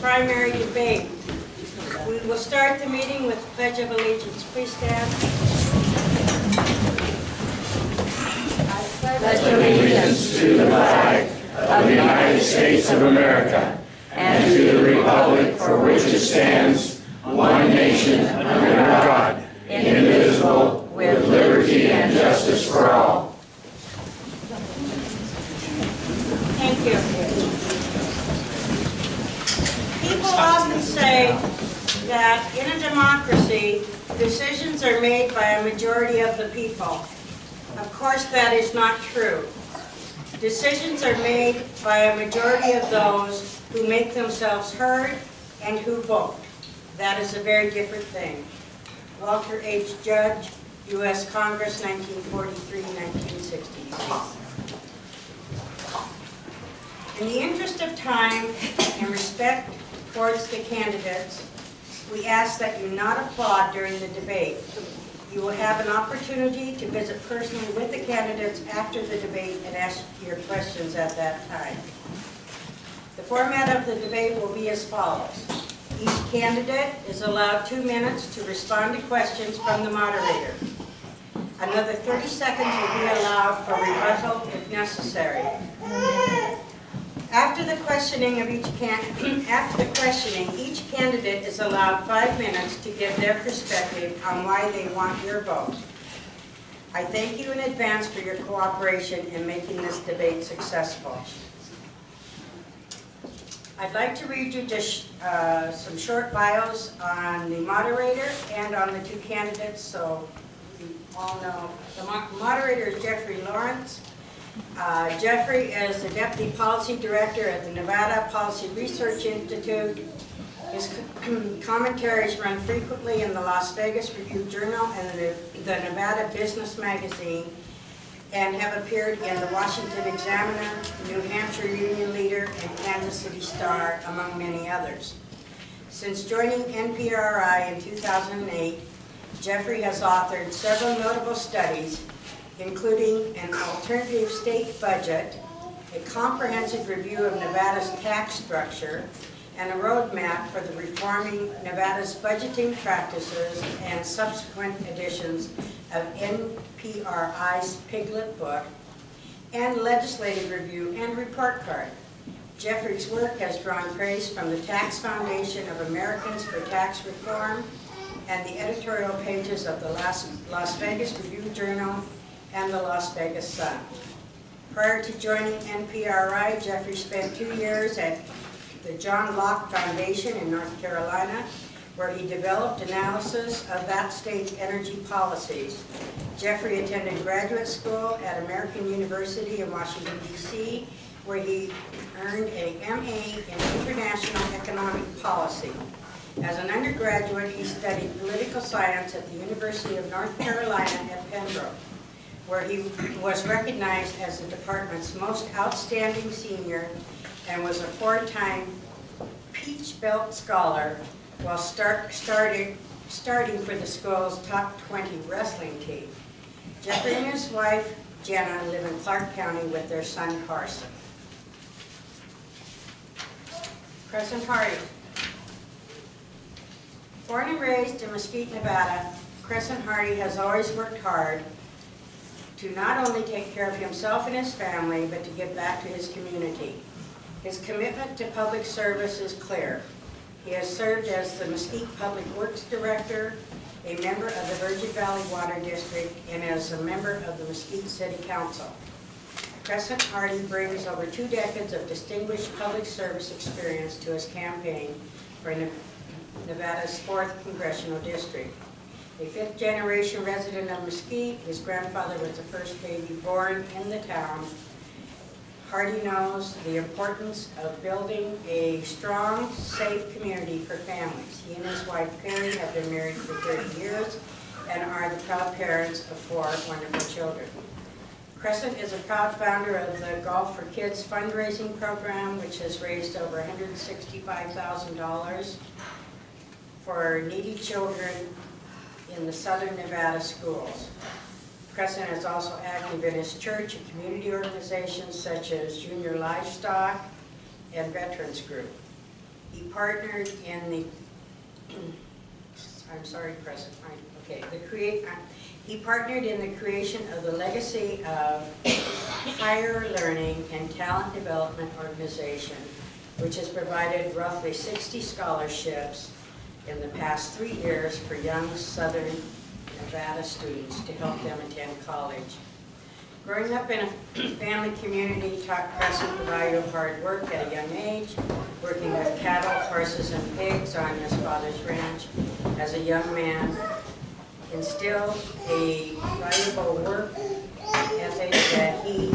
primary debate. We will start the meeting with the Pledge of Allegiance. Please stand. I pledge allegiance to the flag of the United States of America and to the republic for which it stands, one nation, under God, indivisible, with liberty and justice for all. Thank you. People often say that in a democracy, decisions are made by a majority of the people. Of course, that is not true. Decisions are made by a majority of those who make themselves heard and who vote. That is a very different thing. Walter H. Judge, U.S. Congress, 1943-1963. In the interest of time and respect towards the candidates, we ask that you not applaud during the debate. You will have an opportunity to visit personally with the candidates after the debate and ask your questions at that time. The format of the debate will be as follows. Each candidate is allowed 2 minutes to respond to questions from the moderator. Another 30 seconds will be allowed for rebuttal if necessary. After the questioning, each candidate is allowed 5 minutes to give their perspective on why they want your vote. I thank you in advance for your cooperation in making this debate successful. I'd like to read you just some short bios on the moderator and on the two candidates, so you all know. The moderator is Jeffrey Lawrence. Jeffrey is the Deputy Policy Director at the Nevada Policy Research Institute. His commentaries run frequently in the Las Vegas Review-Journal and the Nevada Business Magazine, and have appeared in the Washington Examiner, New Hampshire Union Leader, and Kansas City Star, among many others. Since joining NPRI in 2008, Jeffrey has authored several notable studies, including an alternative state budget, a comprehensive review of Nevada's tax structure, and a roadmap for the reforming Nevada's budgeting practices and subsequent editions of NPRI's Piglet book, and legislative review and report card. Jeffrey's work has drawn praise from the Tax Foundation of Americans for Tax Reform and the editorial pages of the Las Vegas Review-Journal and the Las Vegas Sun. Prior to joining NPRI, Jeffrey spent 2 years at the John Locke Foundation in North Carolina, where he developed analysis of that state's energy policies. Jeffrey attended graduate school at American University in Washington, D.C., where he earned a MA in International Economic Policy. As an undergraduate, he studied political science at the University of North Carolina at Pembroke, where he was recognized as the department's most outstanding senior and was a 4-time Peach Belt Scholar while starting for the school's top 20 wrestling team. Jeffrey and his wife, Jenna, live in Clark County with their son, Carson. Cresent Hardy. Born and raised in Mesquite, Nevada, Cresent Hardy has always worked hard to not only take care of himself and his family, but to give back to his community. His commitment to public service is clear. He has served as the Mesquite Public Works Director, a member of the Virgin Valley Water District, and as a member of the Mesquite City Council. Cresent Hardy brings over 2 decades of distinguished public service experience to his campaign for Nevada's 4th Congressional District. A 5th-generation resident of Mesquite, his grandfather was the first baby born in the town. Hardy knows the importance of building a strong, safe community for families. He and his wife, Perry, have been married for 30 years and are the proud parents of 4 wonderful children. Crescent is a proud founder of the Golf for Kids fundraising program, which has raised over $165,000 for needy children in the Southern Nevada schools. Crescent is also active in his church and community organizations such as Junior Livestock and Veterans Group. He partnered in the, I'm sorry, President, okay, he partnered in the creation of the Legacy of Higher Learning and Talent Development Organization, which has provided roughly 60 scholarships in the past 3 years for young Southern Nevada students to help them attend college. Growing up in a family community taught Crescent the value of hard work at a young age, working with cattle, horses, and pigs on his father's ranch. As a young man, instilled a valuable work ethic that he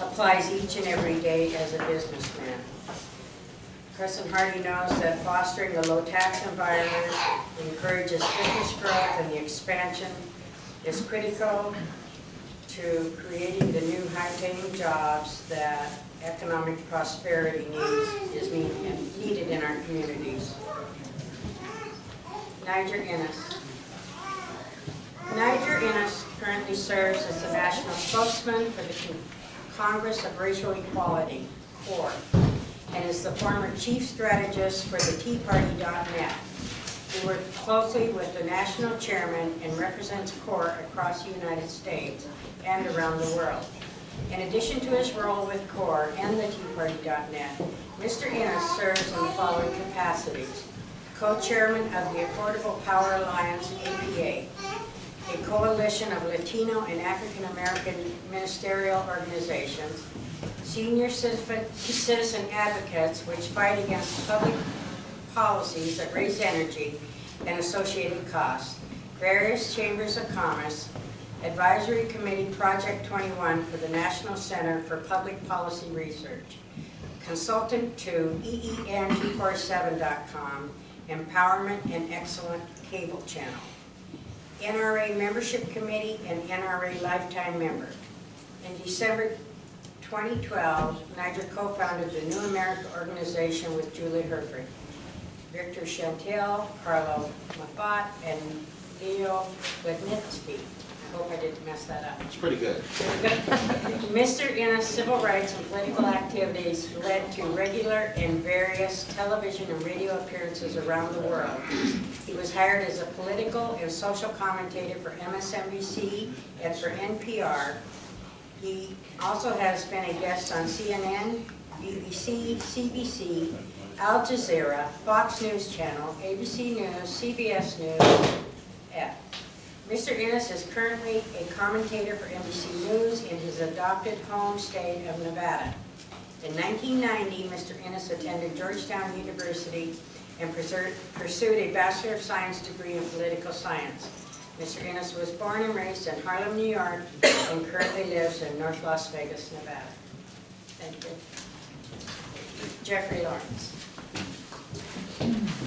applies each and every day as a businessman. Crescent Hardy knows that fostering a low-tax environment encourages business growth, and the expansion is critical to creating the new high-paying jobs that economic prosperity is needed in our communities. Niger Innis. Niger Innis currently serves as the national spokesman for the Congress of Racial Equality, CORE, and is the former chief strategist for the TeaParty.net. He works closely with the national chairman and represents CORE across the United States and around the world. In addition to his role with CORE and the TeaParty.net, Mr. Innis serves in the following capacities: co-chairman of the Affordable Power Alliance, APA, a coalition of Latino and African American ministerial organizations, senior citizen advocates which fight against public policies that raise energy and associated costs, various chambers of commerce, advisory committee Project 21 for the National Center for Public Policy Research, consultant to EEN247.com, Empowerment and Excellent Cable Channel, NRA Membership Committee and NRA Lifetime Member. In December 2012, Niger co-founded the New America organization with Julie Herford, Victor Chantel, Carlo Mafat, and Leo Lednitsky. I hope I didn't mess that up. It's pretty good. Mr. Innis' civil rights and political activities led to regular and various television and radio appearances around the world. He was hired as a political and social commentator for MSNBC and for NPR. He also has been a guest on CNN, BBC, CBC, Al Jazeera, Fox News Channel, ABC News, CBS News, Mr. Innis is currently a commentator for NBC News in his adopted home state of Nevada. In 1990, Mr. Innis attended Georgetown University and pursued a Bachelor of Science degree in political science. Mr. Innis was born and raised in Harlem, New York, and currently lives in North Las Vegas, Nevada. Thank you. Jeffrey Lawrence.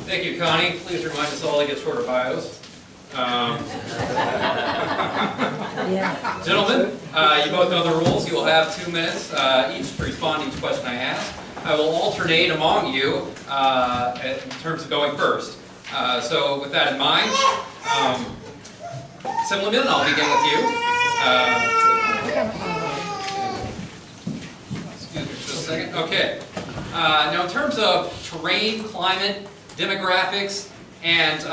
Thank you, Connie. Please remind us all to get shorter bios. Gentlemen, you both know the rules. You will have 2 minutes each to respond to each question I ask. I will alternate among you in terms of going first. So with that in mind, Assemblyman, I'll begin with you. Excuse me for a second. Okay. Now in terms of terrain, climate, demographics, and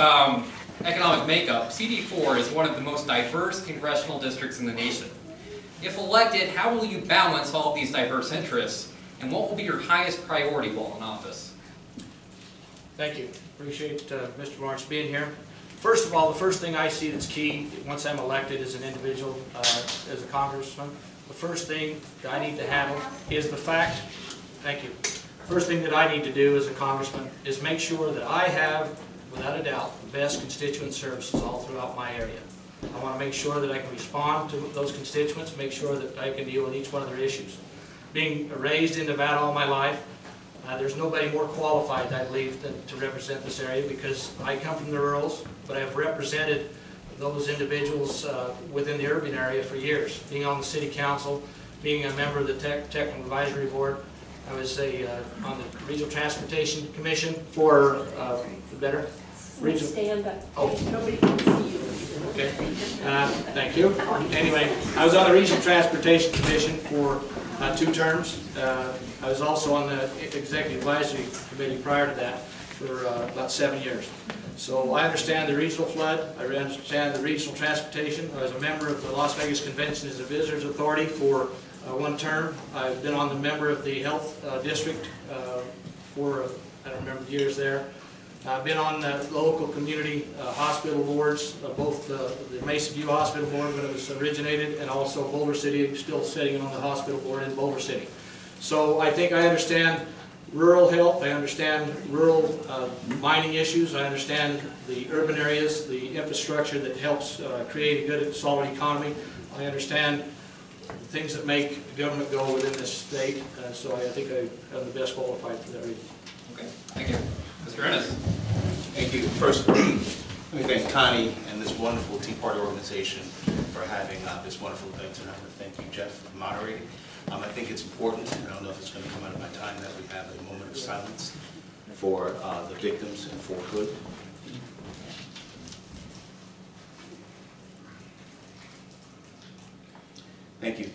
economic makeup, CD4 is one of the most diverse congressional districts in the nation. If elected, how will you balance all of these diverse interests, and what will be your highest priority while in office? Thank you. Appreciate Mr. Lawrence being here. First of all, the first thing I see that's key once I'm elected as an individual, as a congressman, the first thing that I need to handle is the fact, thank you, first thing that I need to do as a congressman is make sure that I have, without a doubt, the best constituent services all throughout my area. I want to make sure that I can respond to those constituents, make sure that I can deal with each one of their issues. Being raised in Nevada all my life, there's nobody more qualified, I believe, to represent this area, because I come from the rurals, but I've represented those individuals within the urban area for years. Being on the city council, being a member of the technical advisory board, I was on the Regional Transportation Commission for the better regional. Stand up. Oh. Nobody can see you. Okay. Thank you. Anyway, I was on the Regional Transportation Commission for 2 terms. I was also on the Executive Advisory Committee prior to that for about 7 years. So I understand the regional flood, I understand the regional transportation. I was a member of the Las Vegas Convention as a Visitors Authority for 1 term. I've been on the member of the Health District for, I don't remember the years there. I've been on the local community hospital boards, both the Mesa View Hospital Board when it was originated, and also Boulder City, still sitting on the hospital board in Boulder City. So I think I understand rural health, I understand rural mining issues, I understand the urban areas, the infrastructure that helps create a good, solid economy. I understand the things that make government go within this state, so I think I'm the best qualified for that reason. Okay, thank you. Mr. Innis. Thank you. First, let me thank Connie and this wonderful Tea Party organization for having this wonderful event tonight. I want to thank you, Jeff, for moderating. I think it's important, and I don't know if it's going to come out of my time, that we have a moment of silence for the victims in Fort Hood. Thank you.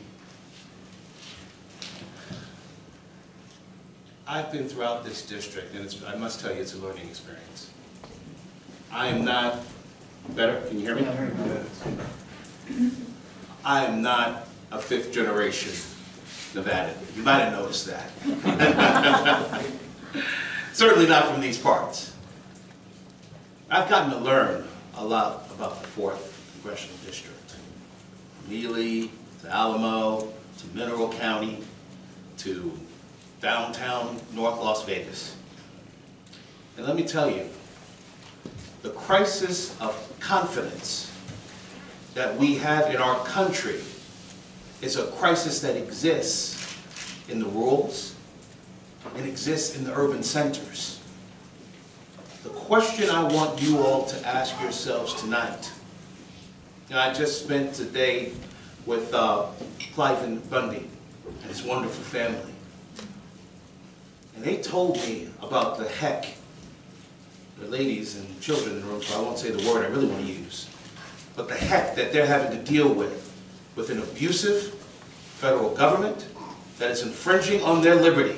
I've been throughout this district, and I must tell you, it's a learning experience. I am not, better, can you hear me? I am not a 5th generation Nevada. You might have noticed that. Certainly not from these parts. I've gotten to learn a lot about the 4th Congressional District. From Ely to Alamo to Mineral County to downtown North Las Vegas. And let me tell you, the crisis of confidence that we have in our country is a crisis that exists in the rurals and exists in the urban centers. The question I want you all to ask yourselves tonight, and I just spent a day with Clive Bundy and his wonderful family. And they told me about the heck, the ladies and children in the room, so I won't say the word I really want to use, but the heck that they're having to deal with an abusive federal government that is infringing on their liberty.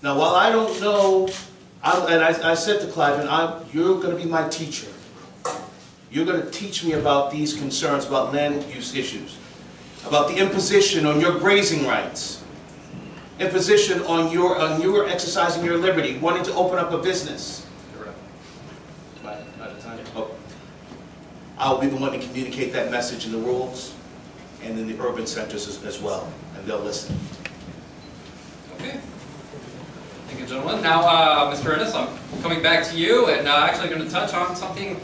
Now, while I don't know, I said to Clive, you're going to be my teacher. You're going to teach me about these concerns, about land use issues, about the imposition on your grazing rights, imposition on your exercising your liberty, wanting to open up a business. Am I out of time? Oh. I'll be the one to communicate that message in the rurals and in the urban centers as well, and they'll listen. Okay. Thank you, gentlemen. Now, Mr. Innis, I'm coming back to you, and actually going to touch on something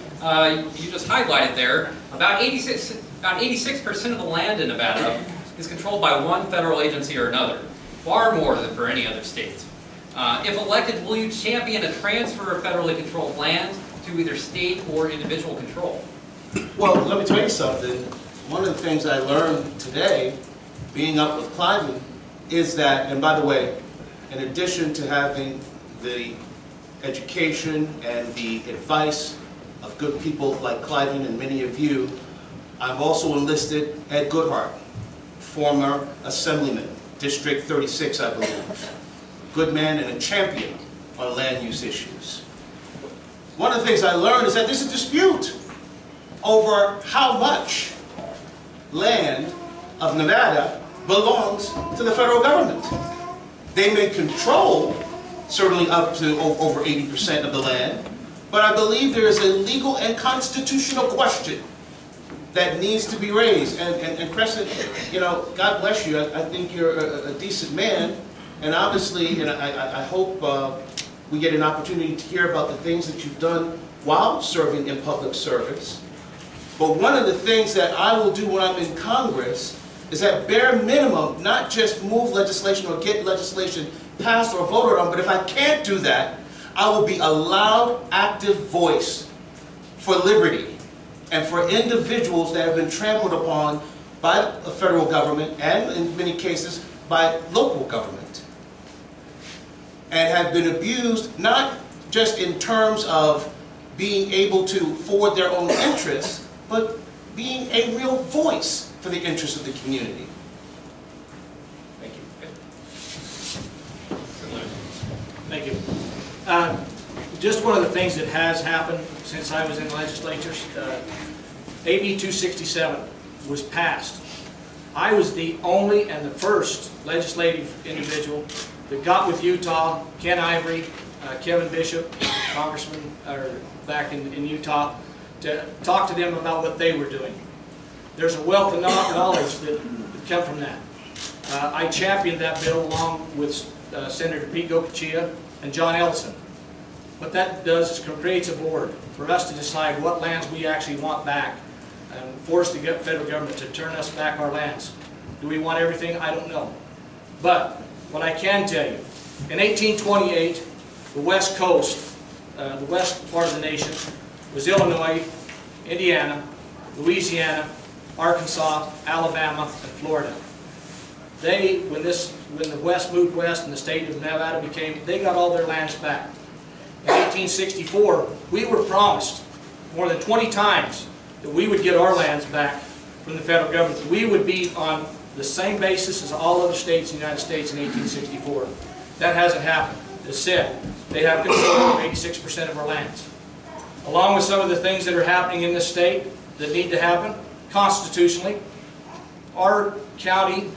you just highlighted there. About 86% of the land in Nevada is controlled by one federal agency or another. Far more than for any other state. If elected, will you champion a transfer of federally controlled land to either state or individual control? Well, let me tell you something. One of the things I learned today, being up with Clive, is that, and by the way, in addition to having the education and the advice of good people like Clive and many of you, I've also enlisted Ed Goodhart, former assemblyman, District 36, I believe. Good man and a champion on land use issues. One of the things I learned is that there's a dispute over how much land of Nevada belongs to the federal government. They may control certainly up to over 80% of the land, but I believe there is a legal and constitutional question that needs to be raised. And Crescent, God bless you. I think you're a decent man, and obviously, and I hope we get an opportunity to hear about the things that you've done while serving in public service. But one of the things that I will do when I'm in Congress is at bare minimum, not just move legislation or get legislation passed or voted on, but if I can't do that, I will be a loud, active voice for liberty and for individuals that have been trampled upon by the federal government and, in many cases, by local government, and have been abused not just in terms of being able to forward their own interests, but being a real voice for the interests of the community. Thank you. Thank you. Just one of the things that has happened since I was in the legislature, AB 267 was passed. I was the only and the first legislative individual that got with Utah, Ken Ivory, Kevin Bishop, congressman back in Utah, to talk to them about what they were doing. There's a wealth of knowledge that come from that. I championed that bill along with Senator Pete Gocochea and John Ellison. What that does is creates a board for us to decide what lands we actually want back and force the federal government to turn us back our lands. Do we want everything? I don't know. But what I can tell you, in 1828, the West Coast, the west part of the nation, was Illinois, Indiana, Louisiana, Arkansas, Alabama, and Florida. When the West moved west and the state of Nevada they got all their lands back. In 1864, we were promised more than 20 times that we would get our lands back from the federal government. We would be on the same basis as all other states in the United States in 1864. That hasn't happened. As said, they have control of 86% of our lands. Along with some of the things that are happening in this state that need to happen constitutionally, our county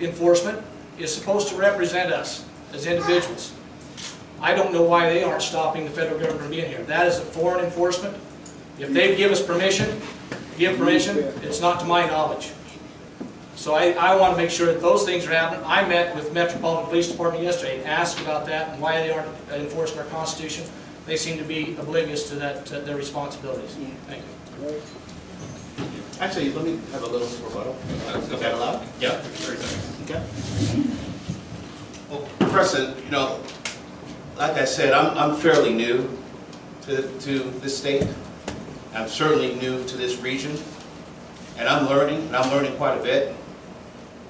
enforcement is supposed to represent us as individuals. I don't know why they aren't stopping the federal government from being here. That is a foreign enforcement. If they give us permission, it's not to my knowledge. So I want to make sure that those things are happening. I met with Metropolitan Police Department yesterday and asked about that and why they aren't enforcing our Constitution. They seem to be oblivious to that, their responsibilities. Thank you. Actually, let me have a little rebuttal. Is that allowed? Yeah, 30 seconds. Okay. Well, Crescent, you know, like I said, I'm fairly new to this state. I'm certainly new to this region, and I'm learning quite a bit.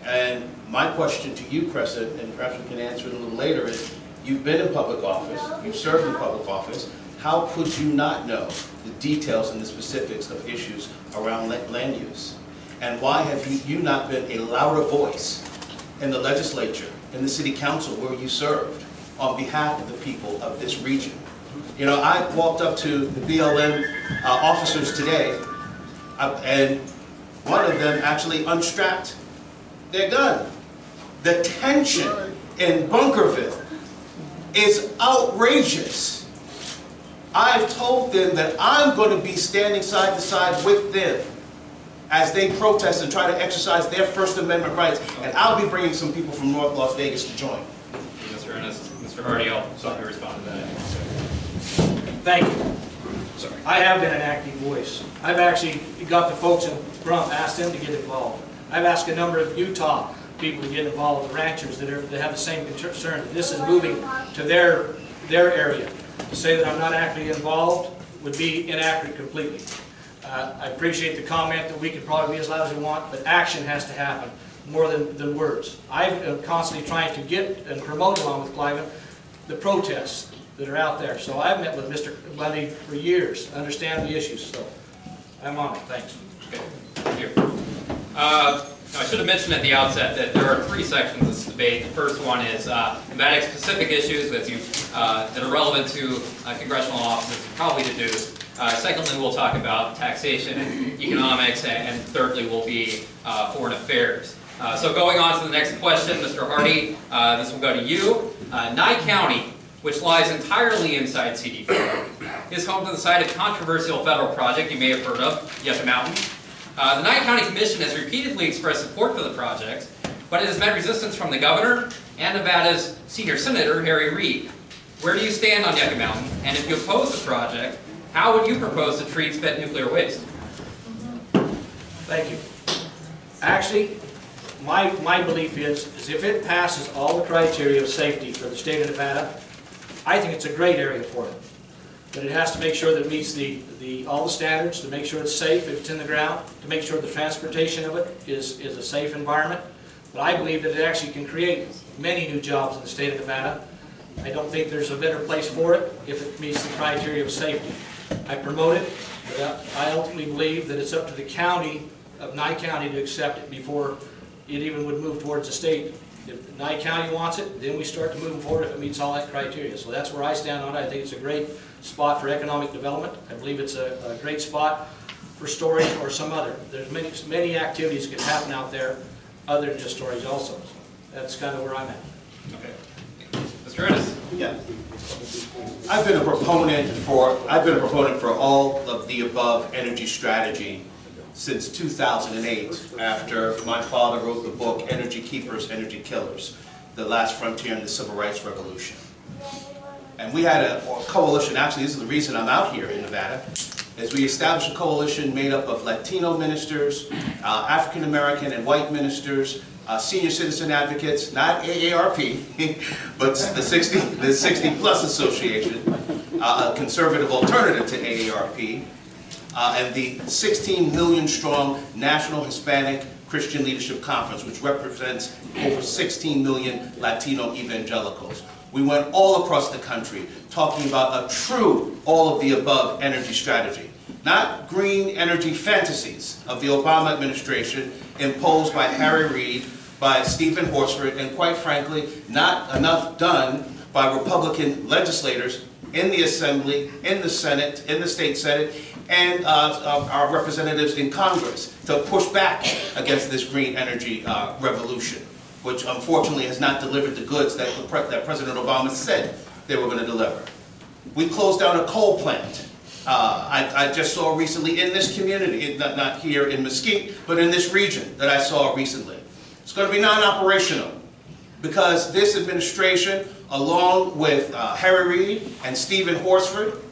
And my question to you, Crescent, and perhaps we can answer it a little later, is you've been in public office, you've served in public office. How could you not know the details and the specifics of issues around land use? And why have you not been a louder voice in the legislature, in the city council where you served, on behalf of the people of this region? You know, I walked up to the BLM officers today, and one of them actually unstrapped their gun. The tension in Bunkerville is outrageous. I've told them that I'm going to be standing side to side with them as they protest and try to exercise their First Amendment rights, and I'll be bringing some people from North Las Vegas to join. Mr. Innis, Mr. Hardy, I'll respond to that. Thank you. Sorry. I have been an active voice. I've actually got the folks in front, asked them to get involved. I've asked a number of Utah people to get involved, the ranchers that have the same concern. This is moving to their area. To say that I'm not actively involved would be inaccurate completely. I appreciate the comment that we could probably be as loud as we want, but action has to happen more than words. I'm constantly trying to get and promote, along with Cliven, the protests that are out there. So I've met with Mr. Bundy for years, understand the issues, so I'm on it. Thanks. Okay, thank you. I should have mentioned at the outset that there are 3 sections of this debate. The first one is thematic specific issues that are relevant to congressional offices, probably to do. Secondly, we'll talk about taxation and economics, and thirdly will be foreign affairs. So going on to the next question, Mr. Hardy, this will go to you. Nye County, which lies entirely inside CD4, is home to the site of a controversial federal project you may have heard of, Yucca Mountain. The Nye County Commission has repeatedly expressed support for the project, but it has met resistance from the governor and Nevada's senior senator, Harry Reid. Where do you stand on Yucca Mountain? And if you oppose the project, how would you propose to treat spent nuclear waste? Thank you. Actually, my belief is if it passes all the criteria of safety for the state of Nevada, I think it's a great area for it. But it has to make sure that it meets all the standards, to make sure it's safe if it's in the ground, to make sure the transportation of it is a safe environment. But I believe that it actually can create many new jobs in the state of Nevada. I don't think there's a better place for it if it meets the criteria of safety. I promote it But I ultimately believe that it's up to the county of Nye County to accept it before it even would move towards the state. If Nye County wants it, then we start to move forward if it meets all that criteria. So that's where I stand on it. I think it's a great spot for economic development. I believe it's a great spot for storage or some other. There's many activities that can happen out there other than just storage also. So that's kind of where I'm at. Okay. Mr. Innis? Yeah. I've been a proponent for all of the above energy strategy since 2008, after my father wrote the book Energy Keepers, Energy Killers, The Last Frontier in the Civil Rights Revolution. And we had a coalition, actually this is the reason I'm out here in Nevada, is we established a coalition made up of Latino ministers, African American and white ministers, senior citizen advocates, not AARP, but the 60 Plus Association, a conservative alternative to AARP, and the 16 million strong National Hispanic Christian Leadership Conference, which represents over 16 million Latino evangelicals. We went all across the country talking about a true all-of-the-above energy strategy, not green energy fantasies of the Obama administration imposed by Harry Reid, by Stephen Horsford, and quite frankly, not enough done by Republican legislators in the Assembly, in the Senate, in the State Senate, and our representatives in Congress to push back against this green energy revolution, which unfortunately has not delivered the goods that President Obama said they were going to deliver. We closed down a coal plant. I just saw recently in this community, not here in Mesquite, but in this region that I saw recently. It's going to be non-operational because this administration, along with Harry Reid and Stephen Horsford,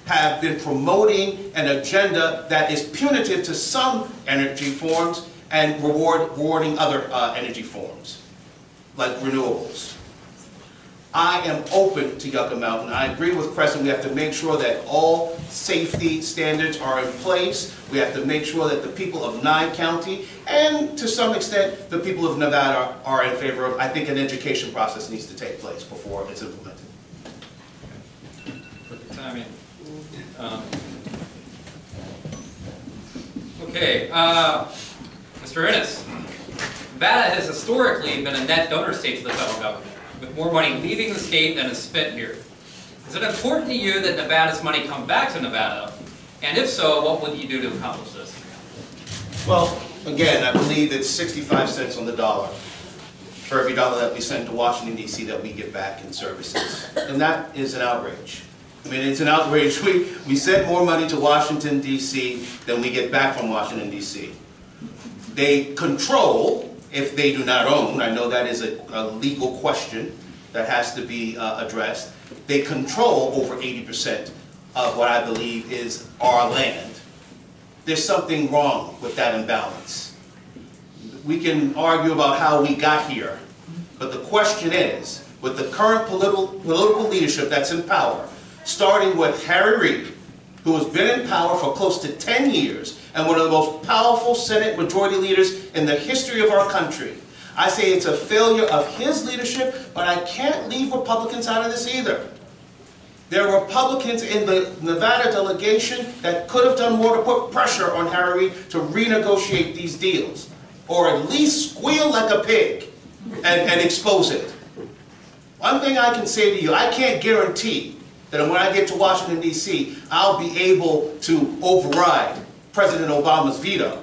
have been promoting an agenda that is punitive to some energy forms and rewarding other energy forms, like renewables. I am open to Yucca Mountain. I agree with Crescent. We have to make sure that all safety standards are in place. We have to make sure that the people of Nye County, and to some extent the people of Nevada, are in favor of. I think an education process needs to take place before it's implemented. Put the time in. Okay, Mr. Innis, Nevada has historically been a net donor state to the federal government, with more money leaving the state than is spent here. Is it important to you that Nevada's money come back to Nevada? And if so, what would you do to accomplish this? Well, again, I believe it's 65 cents on the dollar for every dollar that we send to Washington, D.C. that we get back in services. And that is an outrage. I mean, it's an outrage. We send more money to Washington, D.C. than we get back from Washington, D.C. They control, if they do not own, I know that is a legal question that has to be addressed, they control over 80% of what I believe is our land. There's something wrong with that imbalance. We can argue about how we got here, but the question is, with the current political leadership that's in power, starting with Harry Reid, who has been in power for close to 10 years and one of the most powerful Senate majority leaders in the history of our country. I say it's a failure of his leadership, but I can't leave Republicans out of this either. There are Republicans in the Nevada delegation that could have done more to put pressure on Harry Reid to renegotiate these deals, or at least squeal like a pig and expose it. One thing I can say to you, I can't guarantee that when I get to Washington, D.C., I'll be able to override President Obama's veto.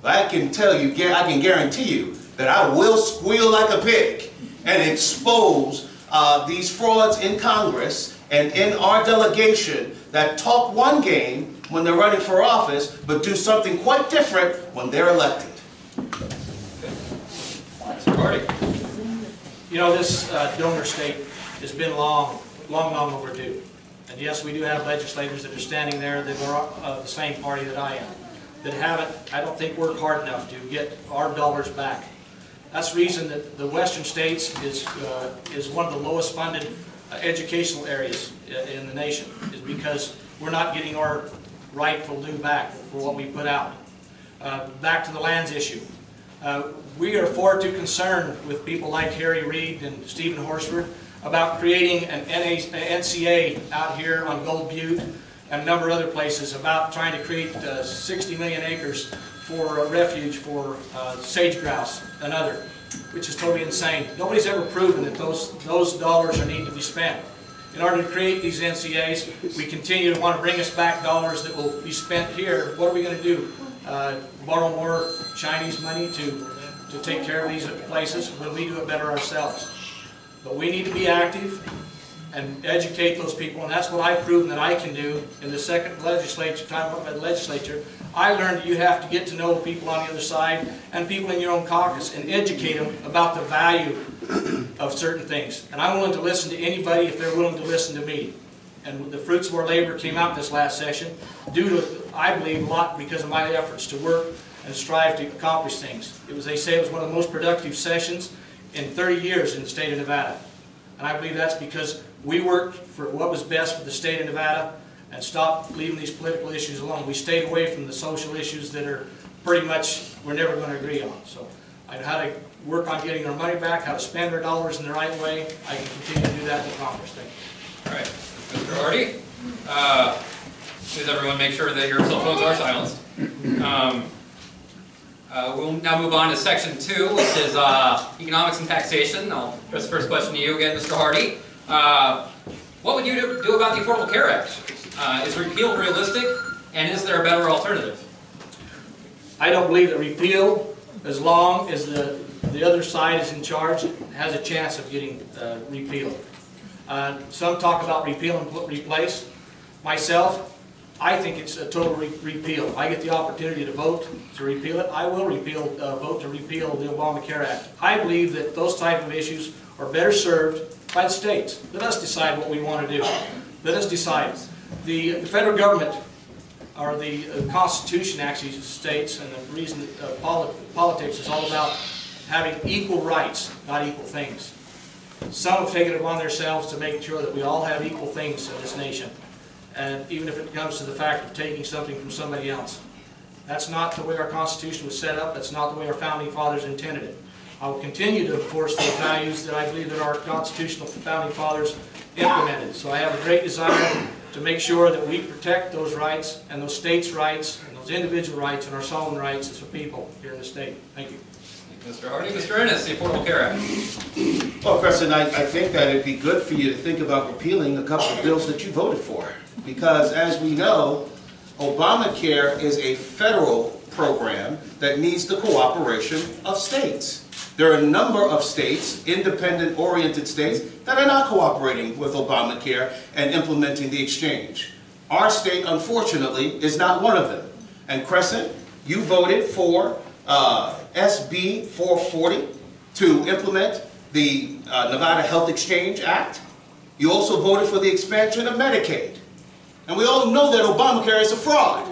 But I can tell you, I can guarantee you that I will squeal like a pig and expose these frauds in Congress and in our delegation that talk one game when they're running for office, but do something quite different when they're elected. Mr. Hardy. You know, this donor state has been long overdue. And yes, we do have legislators that are standing there that are of the same party that I am, that haven't, I don't think, worked hard enough to get our dollars back. That's the reason that the western states is one of the lowest funded educational areas in the nation, is because we're not getting our rightful due back for what we put out. Back to the lands issue. We are far too concerned with people like Harry Reid and Stephen Horsford about creating an NCA out here on Gold Butte and a number of other places about trying to create 60 million acres for a refuge for sage grouse and other, which is totally insane. Nobody's ever proven that those dollars are needed to be spent. In order to create these NCAs, we continue to want to bring us back dollars that will be spent here. What are we going to do? Borrow more Chinese money to take care of these places when we do it better ourselves? But we need to be active and educate those people, and that's what I've proven that I can do in the second time of the legislature. I learned that you have to get to know people on the other side and people in your own caucus and educate them about the value of certain things. And I'm willing to listen to anybody if they're willing to listen to me. And the fruits of our labor came out in this last session due to, I believe, a lot because of my efforts to work and strive to accomplish things. They say it was one of the most productive sessions in 30 years in the state of Nevada. And I believe that's because we worked for what was best for the state of Nevada and stopped leaving these political issues alone. We stayed away from the social issues that are pretty much we're never going to agree on. So I know how to work on getting our money back, how to spend our dollars in the right way. I can continue to do that in Congress. Thank you. All right, Mr. Hardy, please everyone make sure that your cell phones are silenced. We'll now move on to section 2, which is economics and taxation. I'll address the first question to you again, Mr. Hardy. What would you do about the Affordable Care Act? Is repeal realistic, and is there a better alternative? I don't believe that repeal, as long as the other side is in charge, has a chance of getting repealed. Some talk about repeal and replace. Myself, I think it's a total repeal. I get the opportunity to vote to repeal it. I will vote to repeal the Obamacare Act. I believe that those type of issues are better served by the states. Let us decide what we want to do. Let us decide. The federal government, or the Constitution actually states, and the reason that politics is all about having equal rights, not equal things. Some have taken it upon themselves to make sure that we all have equal things in this nation. And even if it comes to the fact of taking something from somebody else. That's not the way our Constitution was set up. That's not the way our Founding Fathers intended it. I will continue to enforce those values that I believe that our constitutional Founding Fathers implemented. So I have a great desire to make sure that we protect those rights and those states' rights and those individual rights and our sovereign rights as a people here in the state. Thank you. Thank you, Mr. Hardy. Mr. Innis, the Affordable Care Act. Well, Crescent, I think that it'd be good for you to think about repealing a couple of bills that you voted for. Because as we know, Obamacare is a federal program that needs the cooperation of states. There are a number of states, independent-oriented states, that are not cooperating with Obamacare and implementing the exchange. Our state, unfortunately, is not one of them. And Crescent, you voted for SB 440 to implement the Nevada Health Exchange Act. You also voted for the expansion of Medicaid. And we all know that Obamacare is a fraud.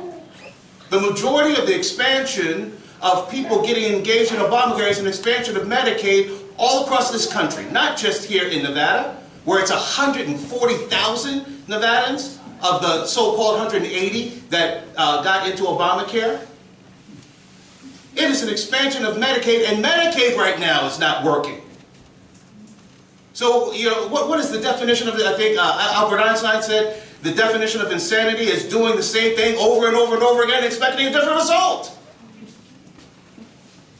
The majority of the expansion of people getting engaged in Obamacare is an expansion of Medicaid all across this country, not just here in Nevada, where it's 140,000 Nevadans of the so-called 180 that got into Obamacare. It is an expansion of Medicaid, and Medicaid right now is not working. So, you know, what is the definition of it? I think Albert Einstein said, the definition of insanity is doing the same thing over and over and over again, expecting a different result.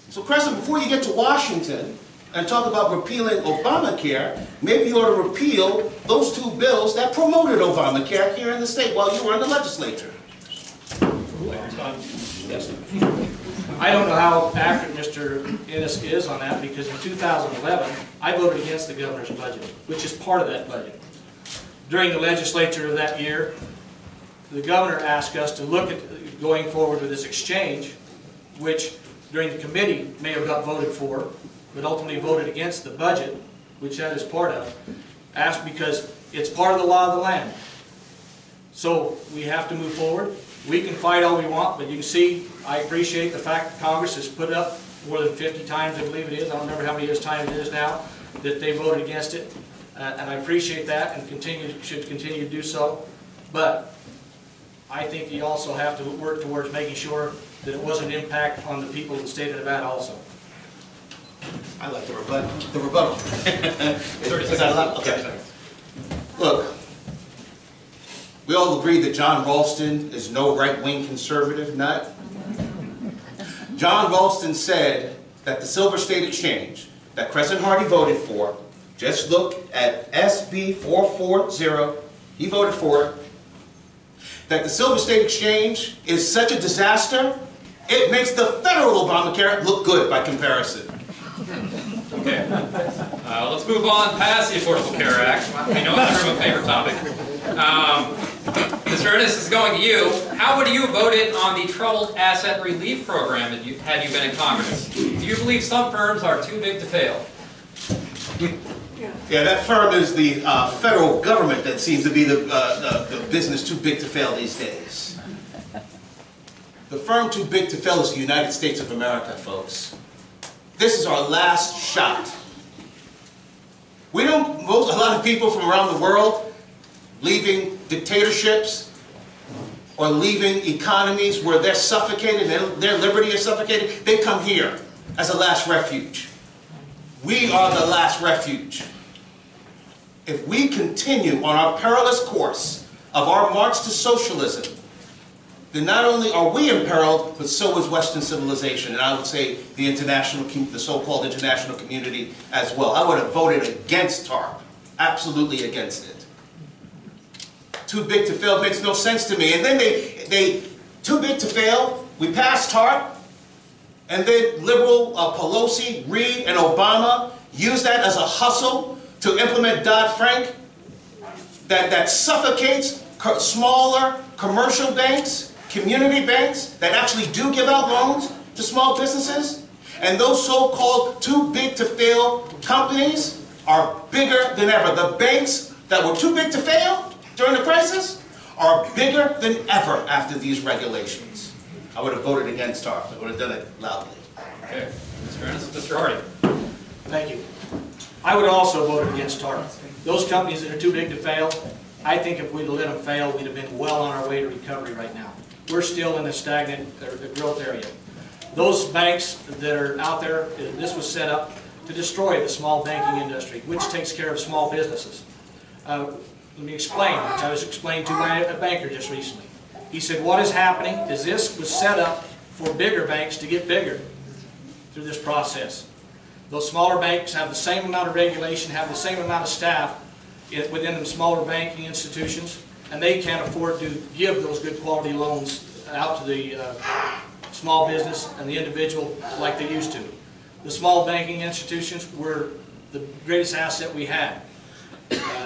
So, Crescent, before you get to Washington and talk about repealing Obamacare, maybe you ought to repeal those two bills that promoted Obamacare here in the state while you were in the legislature. Yes. I don't know how accurate Mr. Innis is on that, because in 2011, I voted against the governor's budget, which is part of that budget. During the legislature of that year, the governor asked us to look at going forward with this exchange, which during the committee may have got voted for, but ultimately voted against the budget, which that is part of, asked because it's part of the law of the land. So we have to move forward. We can fight all we want, but you can see, I appreciate the fact that Congress has put up more than 50 times, I believe it is, I don't remember how many times it is now, that they voted against it. And I appreciate that and should continue to do so. But I think you also have to work towards making sure that it wasn't an impact on the people of the state of Nevada also. I like the rebuttal. 30 Is that allowed? Okay. Look, We all agree that John Ralston is no right-wing conservative nut. John Ralston said that the Silver State Exchange that Crescent Hardy voted for, just look at SB 440, he voted for it, that the Silver State Exchange is such a disaster, it makes the federal Obamacare look good by comparison. Okay. Let's move on past the Affordable Care Act. I know it's sort of a favorite topic. Mr. Innis, this is going to you. How would you have voted on the Troubled Asset Relief Program had you been in Congress? Do you believe some firms are too big to fail? Yeah, that firm is the federal government that seems to be the business too big to fail these days. The firm too big to fail is the United States of America, folks. This is our last shot. A lot of people from around the world leaving dictatorships or leaving economies where they're suffocated, their liberty is suffocated, they come here as a last refuge. We are the last refuge. If we continue on our perilous course of our march to socialism, then not only are we imperiled, but so is Western civilization, and I would say the so-called international community as well. I would have voted against TARP, absolutely against it. Too big to fail makes no sense to me. And then too big to fail, we passed TARP, and then liberal Pelosi, Reid, and Obama use that as a hustle to implement Dodd-Frank that suffocates smaller commercial banks, community banks that actually do give out loans to small businesses. And those so-called too big to fail companies are bigger than ever. The banks that were too big to fail during the crisis are bigger than ever after these regulations. I would have voted against TARP. I would have done it loudly. Okay. Mr. Innis, Mr. Hardy. Thank you. I would have also voted against TARP. Those companies that are too big to fail, I think if we'd have let them fail, we'd have been well on our way to recovery right now. We're still in a stagnant growth area. Those banks that are out there, this was set up to destroy the small banking industry, which takes care of small businesses. Let me explain, which I was explained to by a banker just recently. He said what is happening is this was set up for bigger banks to get bigger through this process. Those smaller banks have the same amount of regulation, have the same amount of staff within the smaller banking institutions, and they can't afford to give those good quality loans out to the small business and the individual like they used to. The small banking institutions were the greatest asset we had.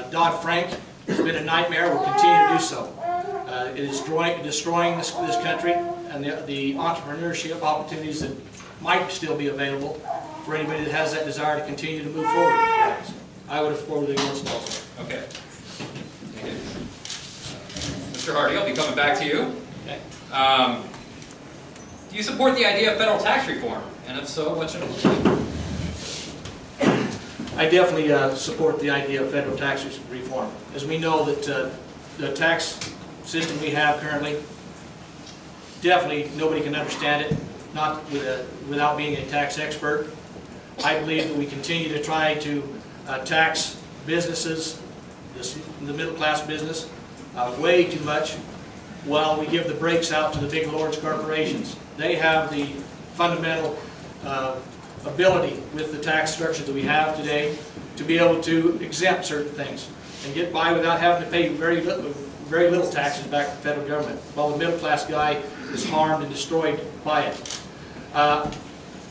Dodd-Frank has been a nightmare, will continue to do so. It is destroying this country and the entrepreneurship opportunities that might still be available for anybody that has that desire to continue to move forward. I would have voted against also. Okay. Mr. Hardy, I'll be coming back to you. Okay. Do you support the idea of federal tax reform? And if so, what should it look like? I definitely support the idea of federal tax reform. As we know that the tax system we have currently, definitely nobody can understand it, not without being a tax expert. I believe that we continue to try to tax businesses, the middle class business, way too much, while we give the breaks out to the big large corporations. They have the fundamental ability with the tax structure that we have today to be able to exempt certain things and get by without having to pay very little taxes back to the federal government, while the middle class guy is harmed and destroyed by it.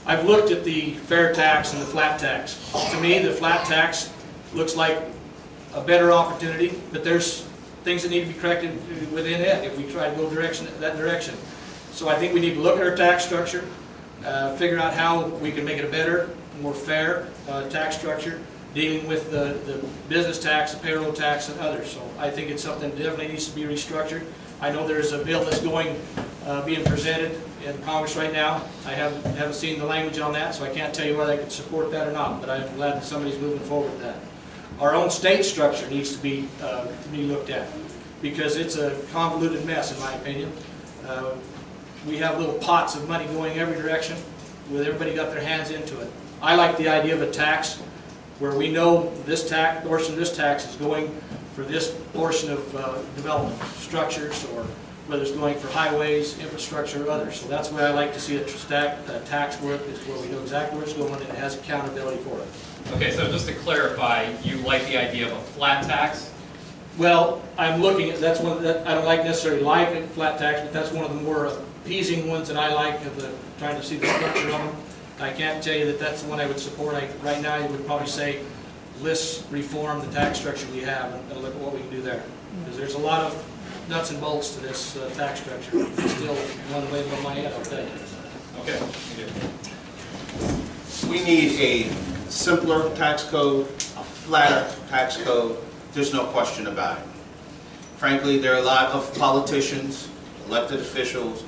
I've looked at the fair tax and the flat tax. To me, the flat tax looks like a better opportunity, but there's things that need to be corrected within it if we try to go that direction. So I think we need to look at our tax structure, figure out how we can make it a better, more fair tax structure, dealing with the business tax, the payroll tax, and others. So I think it's something that definitely needs to be restructured. I know there's a bill that's being presented in Congress right now. I haven't seen the language on that, so I can't tell you whether I could support that or not, but I'm glad that somebody's moving forward with that. Our own state structure needs to be looked at, because it's a convoluted mess, in my opinion. We have little pots of money going every direction, with everybody got their hands into it. I like the idea of a tax where we know this tax, portion of this tax is going for this portion of development, structures, or whether it's going for highways, infrastructure, or others. So that's where I like to see a tax work, is where we know exactly where it's going and it has accountability for it. Okay, so just to clarify, you like the idea of a flat tax? Well, I'm looking at, that's one that I don't like necessarily like a flat tax, but that's one of the more appeasing ones that I like, of the trying to see the structure of them. I can't tell you that that's the one I would support. Right now, I would probably say, let's reform the tax structure we have and look at what we can do there. Because there's a lot of nuts and bolts to this tax structure. It's still one way above my head, I'll tell you. Okay, thank you. We need a simpler tax code, a flatter tax code. There's no question about it. Frankly, there are a lot of politicians, elected officials,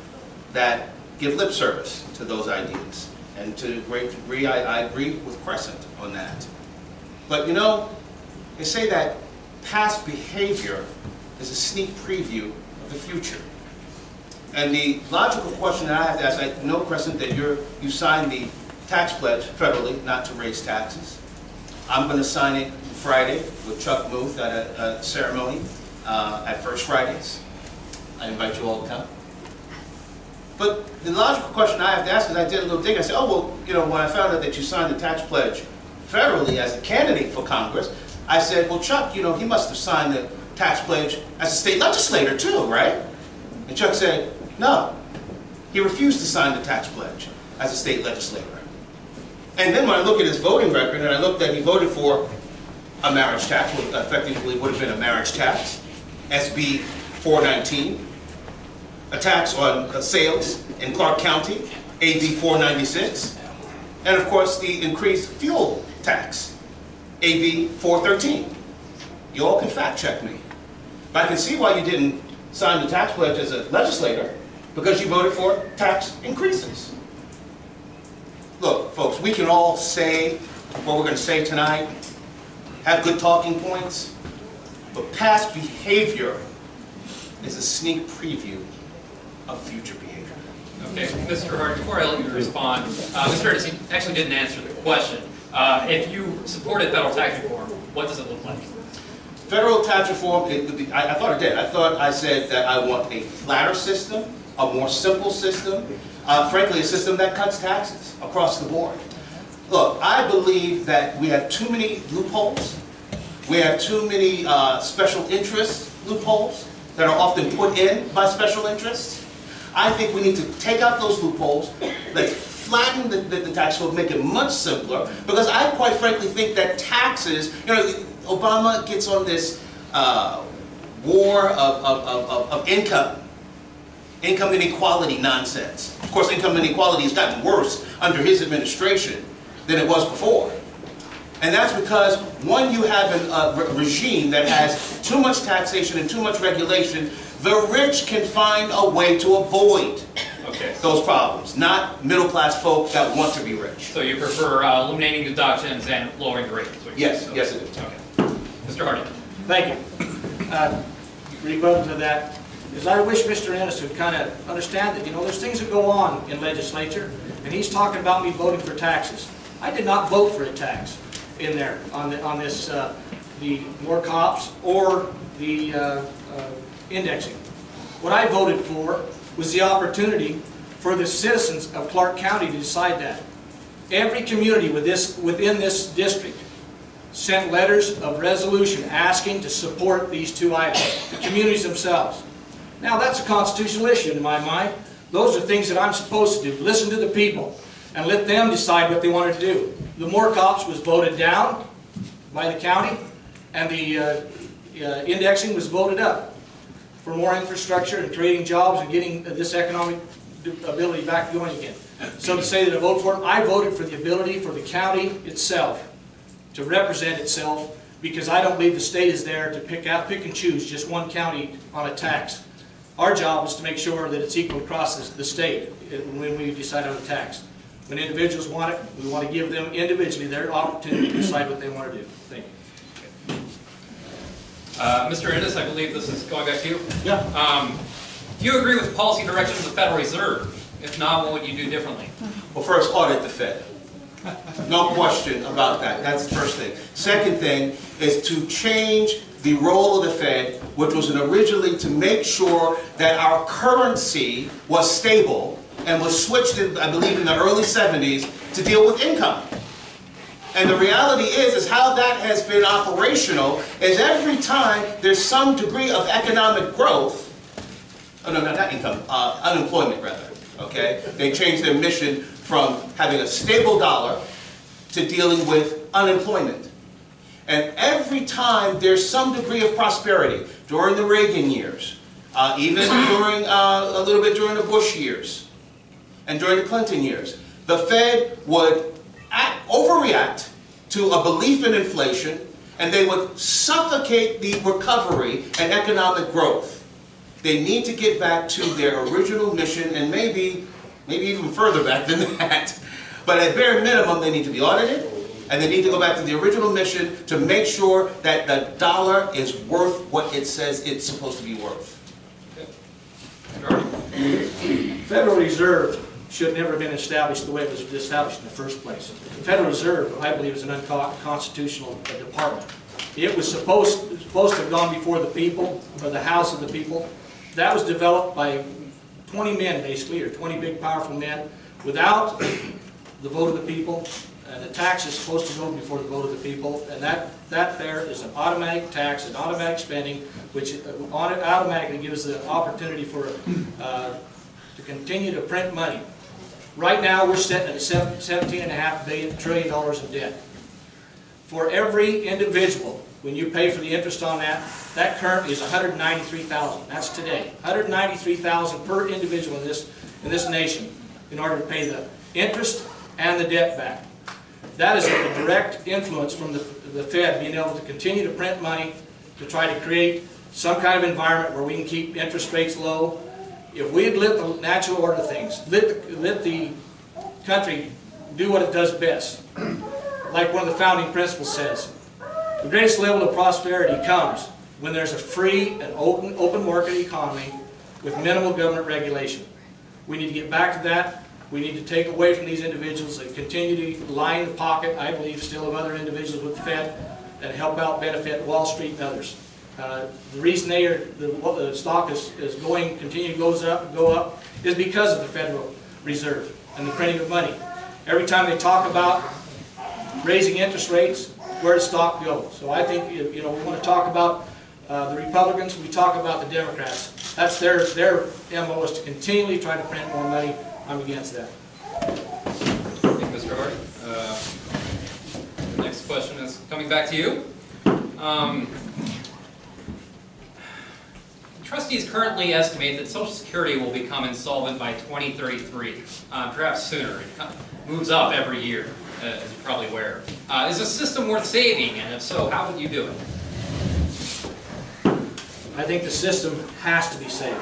that give lip service to those ideas. And to a great degree, I agree with Crescent on that. But you know, they say that past behavior is a sneak preview of the future. And the logical question that I have to ask, I know, Crescent, that you signed the tax pledge federally not to raise taxes. I'm going to sign it Friday with Chuck Muth at a ceremony at First Fridays. I invite you all to come. But the logical question I have to ask is, I did a little dig. I said, oh, well, you know, when I found out that you signed the tax pledge federally as a candidate for Congress, I said, well, Chuck, you know, he must have signed the tax pledge as a state legislator too, right? And Chuck said, no, he refused to sign the tax pledge as a state legislator. And then when I look at his voting record, and I looked that he voted for a marriage tax, which effectively would have been a marriage tax, SB 419, a tax on sales in Clark County, AB 496, and of course the increased fuel tax, AB 413. You all can fact check me. But I can see why you didn't sign the tax pledge as a legislator, because you voted for tax increases. Look, folks, we can all say what we're going to say tonight, have good talking points, but past behavior is a sneak preview of future behavior. Okay, Mr. Hart, before I let you respond, Mr. Innis actually didn't answer the question. If you supported federal tax reform, what does it look like? Federal tax reform, I thought I did. I said that I want a flatter system, a more simple system, frankly, a system that cuts taxes across the board. Look, I believe that we have too many loopholes. We have too many special interest loopholes that are often put in by special interests. I think we need to take out those loopholes, let's flatten the tax code, make it much simpler, because I quite frankly think that taxes, you know, Obama gets on this war of income inequality nonsense. Of course, income inequality has gotten worse under his administration than it was before. And that's because, one, you have a regime that has too much taxation and too much regulation. The rich can find a way to avoid those problems, not middle-class folks that want to be rich. So you prefer eliminating deductions and lowering the rate? Yes, yes it is. Okay. Mr. Hardy. Thank you. Rebuttal to that is, I wish Mr. Innis would kind of understand that, you know, there's things that go on in legislature, and he's talking about me voting for taxes. I did not vote for a tax in there on this, the more cops or the indexing. What I voted for was the opportunity for the citizens of Clark County to decide that. Every community within this district sent letters of resolution asking to support these two items, the communities themselves. Now, that's a constitutional issue in my mind. Those are things that I'm supposed to do, listen to the people and let them decide what they wanted to do. The more cops was voted down by the county, and the indexing was voted up for more infrastructure and creating jobs and getting this economic ability back going again. So to say that I voted for it, I voted for the ability for the county itself to represent itself, because I don't believe the state is there to pick and choose just one county on a tax. Our job is to make sure that it's equal across the state when we decide on a tax. When individuals want it, we want to give them individually their opportunity to decide what they want to do. Thank you. Mr. Innis, I believe this is going back to you. Yeah. Do you agree with the policy direction of the Federal Reserve? If not, what would you do differently? Well, first, audit the Fed. No question about that. That's the first thing. Second thing is to change the role of the Fed, which was originally to make sure that our currency was stable and was switched, I believe, in the early 70s to deal with income. And the reality is how that has been operational is every time there's some degree of economic growth, oh no, not income, unemployment rather, okay? They changed their mission from having a stable dollar to dealing with unemployment. And every time there's some degree of prosperity, during the Reagan years, even during a little bit during the Bush years, and during the Clinton years, the Fed would overreact to a belief in inflation, and they would suffocate the recovery and economic growth. They need to get back to their original mission, and maybe even further back than that. But at bare minimum, they need to be audited, and they need to go back to the original mission to make sure that the dollar is worth what it says it's supposed to be worth. Federal Reserve should never have been established the way it was established in the first place. The Federal Reserve, I believe, is an unconstitutional department. It was supposed to have gone before the people, or the House of the people. That was developed by 20 men, basically, or 20 big, powerful men, without the vote of the people. And the tax is supposed to go before the vote of the people. And that there is an automatic tax, an automatic spending, which automatically gives the opportunity for to continue to print money. Right now, we're sitting at $17.5 trillion in debt. For every individual, when you pay for the interest on that, that currently is $193,000. That's today. $193,000 per individual in this nation in order to pay the interest and the debt back. That is a direct influence from the Fed being able to continue to print money to try to create some kind of environment where we can keep interest rates low. If we had let the natural order of things, let the country do what it does best, like one of the founding principles says, the greatest level of prosperity comes when there's a free and open market economy with minimal government regulation. We need to get back to that. We need to take away from these individuals that continue to line the pocket, I believe, still of other individuals with the Fed and help out benefit Wall Street and others. The reason the stock is continue to go up, is because of the Federal Reserve and the printing of money. Every time they talk about raising interest rates, where does stock go? So I think we want to talk about the Republicans. We talk about the Democrats. That's their MO is to continually try to print more money. I'm against that. Thank you, Mr. Hardy. The next question is coming back to you. Trustees currently estimate that Social Security will become insolvent by 2033, perhaps sooner. It moves up every year, as you're probably aware. Is the system worth saving, and if so, how would you do it? I think the system has to be saved.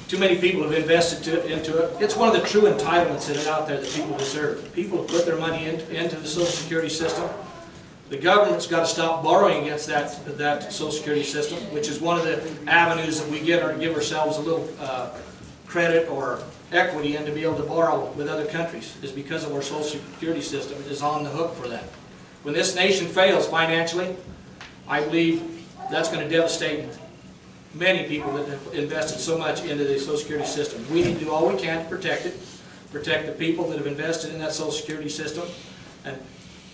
Too many people have invested into it. It's one of the true entitlements that are out there that people deserve. People have put their money into the Social Security system. The government's got to stop borrowing against that Social Security system, which is one of the avenues that we get or give ourselves a little credit or equity in to be able to borrow with other countries, is because of our Social Security system is on the hook for that. When this nation fails financially, I believe that's going to devastate many people that have invested so much into the Social Security system. We need to do all we can to protect it, protect the people that have invested in that Social Security system, and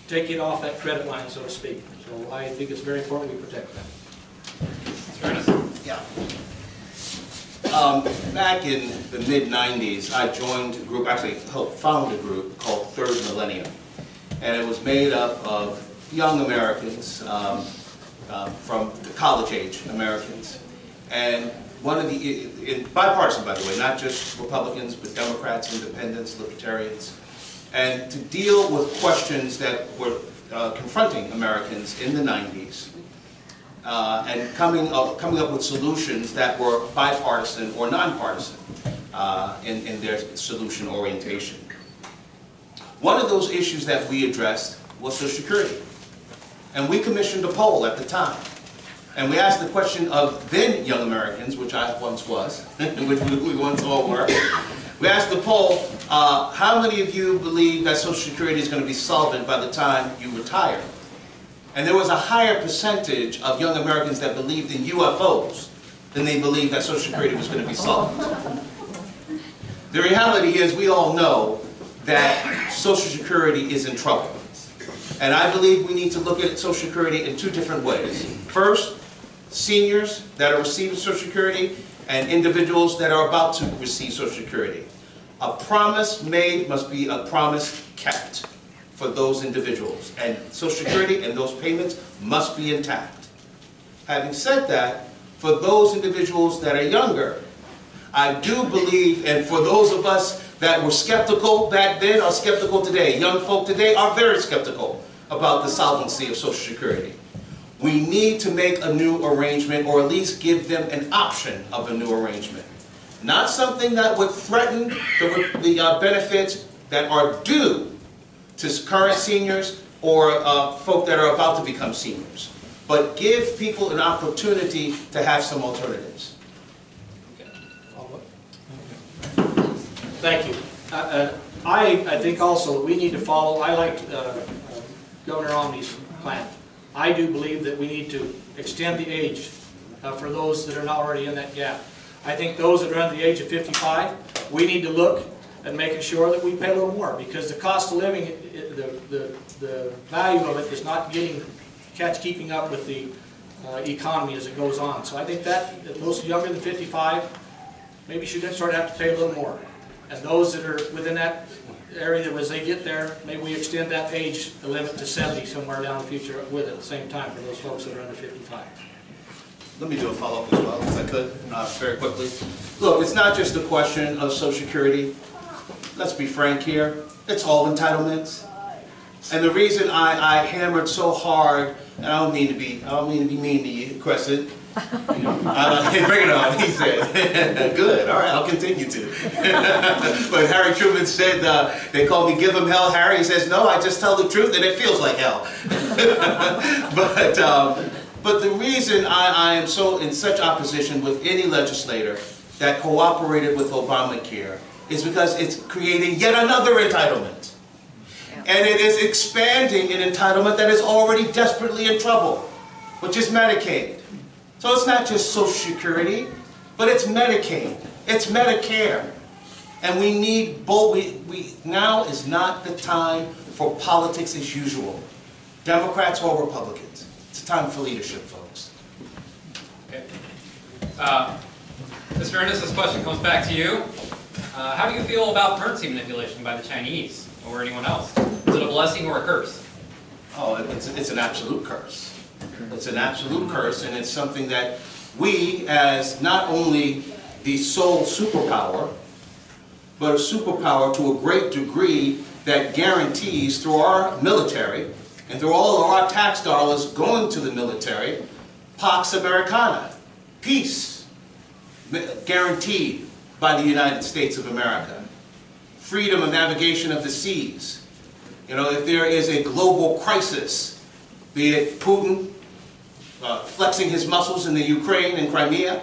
take it off that credit line, so to speak. So I think it's very important we protect that. Mr. Innis? Yeah. Back in the mid-90s, I joined a group, actually helped found a group called Third Millennium. And it was made up of young Americans, from college-age Americans. And one of the, bipartisan by the way, not just Republicans, but Democrats, Independents, Libertarians, and to deal with questions that were confronting Americans in the 90s, and coming up with solutions that were bipartisan or nonpartisan in their solution orientation. One of those issues that we addressed was Social Security. And we commissioned a poll at the time. And we asked the question of then young Americans, which I once was, which we once all were. We asked the poll, how many of you believe that Social Security is going to be solvent by the time you retire? And there was a higher percentage of young Americans that believed in UFOs than they believed that Social Security was going to be solved. The reality is we all know that Social Security is in trouble. And I believe we need to look at Social Security in two different ways. First, seniors that are receiving Social Security and individuals that are about to receive Social Security. A promise made must be a promise kept for those individuals. And Social Security and those payments must be intact. Having said that, for those individuals that are younger, I do believe, and for those of us that were skeptical back then are skeptical today, young folk today are very skeptical about the solvency of Social Security. We need to make a new arrangement, or at least give them an option of a new arrangement. Not something that would threaten the benefits that are due to current seniors or folk that are about to become seniors, but give people an opportunity to have some alternatives. Thank you. I think also we need to follow, I like Governor Romney's plan. I do believe that we need to extend the age for those that are not already in that gap. I think those that are under the age of 55, we need to look at making sure that we pay a little more, because the cost of living, the value of it is not keeping up with the economy as it goes on. So I think that those younger than 55 maybe should start to have to pay a little more. And those that are within that area, as they get there, maybe we extend that age limit to 70 somewhere down the future with it at the same time for those folks that are under 55. Let me do a follow-up as well, if I could, very quickly. Look, it's not just a question of Social Security. Let's be frank here. It's all entitlements. And the reason I hammered so hard, and I don't mean to be mean to you, Crescent. Bring it on, he said. Good, all right, I'll continue to. But Harry Truman said, they call me Give Him Hell, Harry. He says, no, I just tell the truth and it feels like hell. But the reason I am so in such opposition with any legislator that cooperated with Obamacare is because it's creating yet another entitlement. And it is expanding an entitlement that is already desperately in trouble, which is Medicaid. So it's not just Social Security, but it's Medicaid, it's Medicare. And we need both. Now is not the time for politics as usual, Democrats or Republicans. It's a time for leadership, folks. Okay. Mr. Innis, this question comes back to you. How do you feel about currency manipulation by the Chinese or anyone else? Is it a blessing or a curse? Oh, it's an absolute curse. It's an absolute curse, and it's something that we, as not only the sole superpower, but a superpower to a great degree that guarantees through our military and through all of our tax dollars going to the military, Pax Americana, peace, guaranteed by the United States of America. Freedom of navigation of the seas. You know, if there is a global crisis, be it Putin flexing his muscles in the Ukraine and Crimea,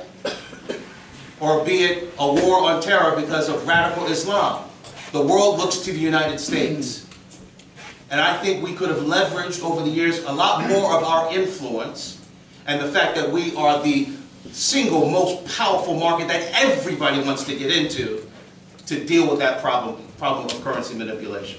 or be it a war on terror because of radical Islam, the world looks to the United States. And I think we could have leveraged over the years a lot more of our influence, and the fact that we are the single most powerful market that everybody wants to get into, to deal with that problem of currency manipulation.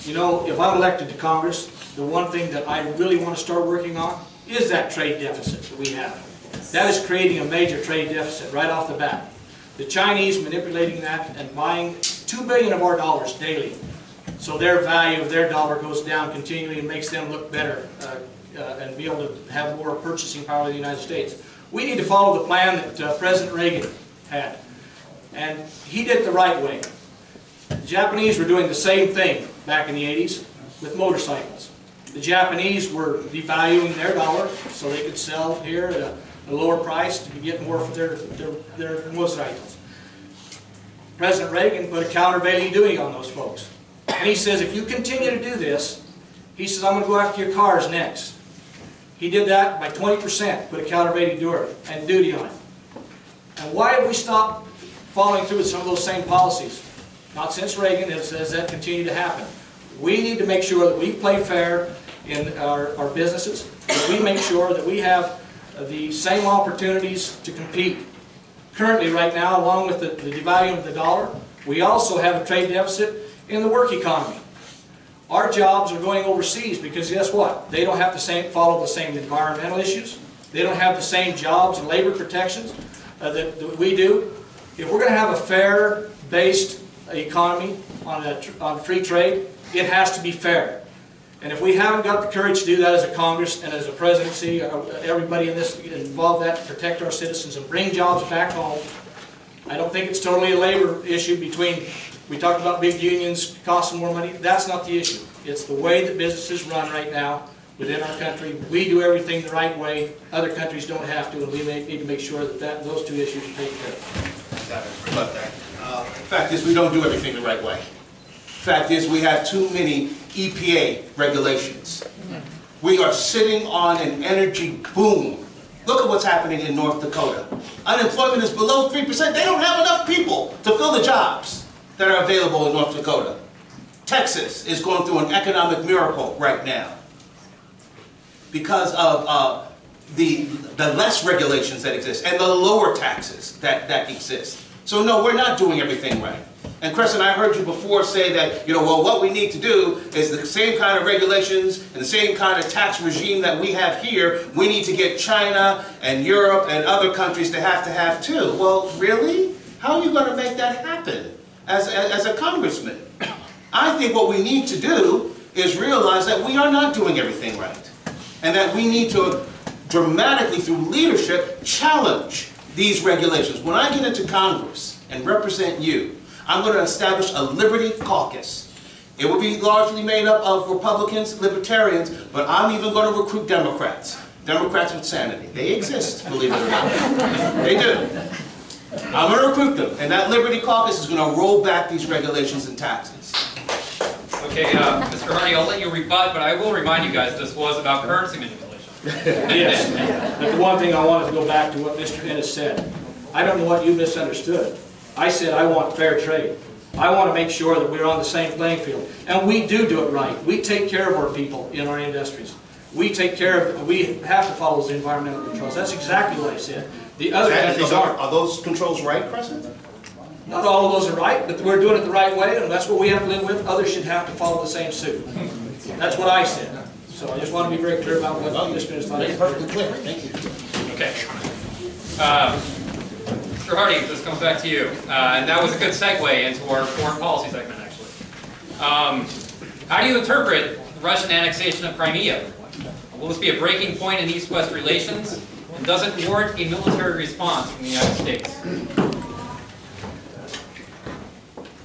You know, if I'm elected to Congress, the one thing that I really want to start working on is that trade deficit that we have. That is creating a major trade deficit right off the bat. The Chinese manipulating that and buying $2 billion of our dollars daily. So their value of their dollar goes down continually and makes them look better and be able to have more purchasing power in the United States. We need to follow the plan that President Reagan had. And he did it the right way. The Japanese were doing the same thing back in the 80s with motorcycles. The Japanese were devaluing their dollar so they could sell here at a lower price to get more for their motorcycles. President Reagan put a countervailing duty on those folks. And he says, if you continue to do this, he says, I'm going to go after your cars next. He did that by 20%, put a countervailing duty on it. And why have we stopped following through with some of those same policies? Not since Reagan, as that continued to happen. We need to make sure that we play fair in our businesses, that we make sure that we have the same opportunities to compete. Currently, right now, along with the devaluing of the dollar, we also have a trade deficit in the work economy. Our jobs are going overseas because guess what? They don't have to follow the same environmental issues. They don't have the same jobs and labor protections that we do. If we're going to have a fair-based economy on free trade, it has to be fair. And if we haven't got the courage to do that as a Congress and as a presidency, everybody in this involved that to protect our citizens and bring jobs back home, I don't think it's totally a labor issue between, we talked about big unions costing more money. That's not the issue. It's the way that businesses run right now within our country. We do everything the right way. Other countries don't have to, and we need to make sure that those two issues are taken care of. About that. The fact is, we don't do everything the right way. Fact is, we have too many EPA regulations. We are sitting on an energy boom. Look at what's happening in North Dakota. Unemployment is below 3%. They don't have enough people to fill the jobs that are available in North Dakota. Texas is going through an economic miracle right now because of the less regulations that exist and the lower taxes that exist. So no, we're not doing everything right. And Crescent, I heard you before say that, well, what we need to do is the same kind of regulations and the same kind of tax regime that we have here, we need to get China and Europe and other countries to have too. Well, really? How are you going to make that happen as a congressman? I think what we need to do is realize that we are not doing everything right. And that we need to dramatically, through leadership, challenge these regulations. When I get into Congress and represent you, I'm going to establish a Liberty Caucus. It will be largely made up of Republicans, Libertarians, but I'm even going to recruit Democrats. Democrats with sanity. They exist, believe it or not. They do. I'm going to recruit them, and that Liberty Caucus is going to roll back these regulations and taxes. Okay, Mr. Hardy, I'll let you rebut, but I will remind you guys this was about currency manipulation. Yes, but the one thing I wanted to go back to what Mr. Innis said. I don't know what you misunderstood. I said I want fair trade. I want to make sure that we're on the same playing field. And we do it right. We take care of our people in our industries. We take care of, we have to follow those environmental controls. That's exactly what I said. The other countries aren't. Are those controls right, Crescent? Not all of those are right, but we're doing it the right way, and that's what we have to live with. Others should have to follow the same suit. That's what I said. So I just want to be very clear about what Mr. Innis thought. That's perfectly clear. Thank you. Okay. Mr. Hardy, this comes back to you. And that was a good segue into our foreign policy segment, actually. How do you interpret the Russian annexation of Crimea? Will this be a breaking point in East-West relations? And does it warrant a military response from the United States?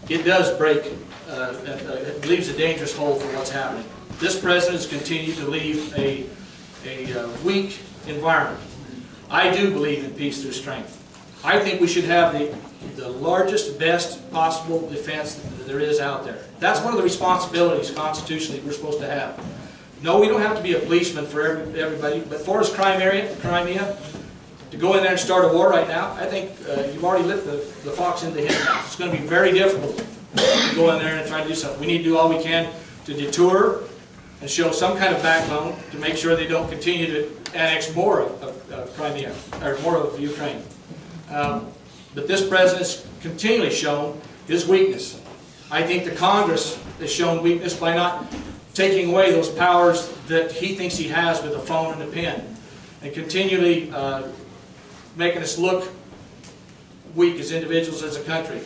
It does break, it leaves a dangerous hole for what's happening. This president has continued to leave a weak environment. I do believe in peace through strength. I think we should have the largest, best possible defense that there is out there. That's one of the responsibilities constitutionally we're supposed to have. No, we don't have to be a policeman for everybody, but for us Crimea, to go in there and start a war right now, I think you've already lit the fox into his mouth. It's going to be very difficult to go in there and try to do something. We need to do all we can to deter and show some kind of backbone to make sure they don't continue to annex more of Crimea, or more of Ukraine. But this president's continually shown his weakness. I think the Congress has shown weakness by not taking away those powers that he thinks he has with a phone and a pen, and continually making us look weak as individuals, as a country.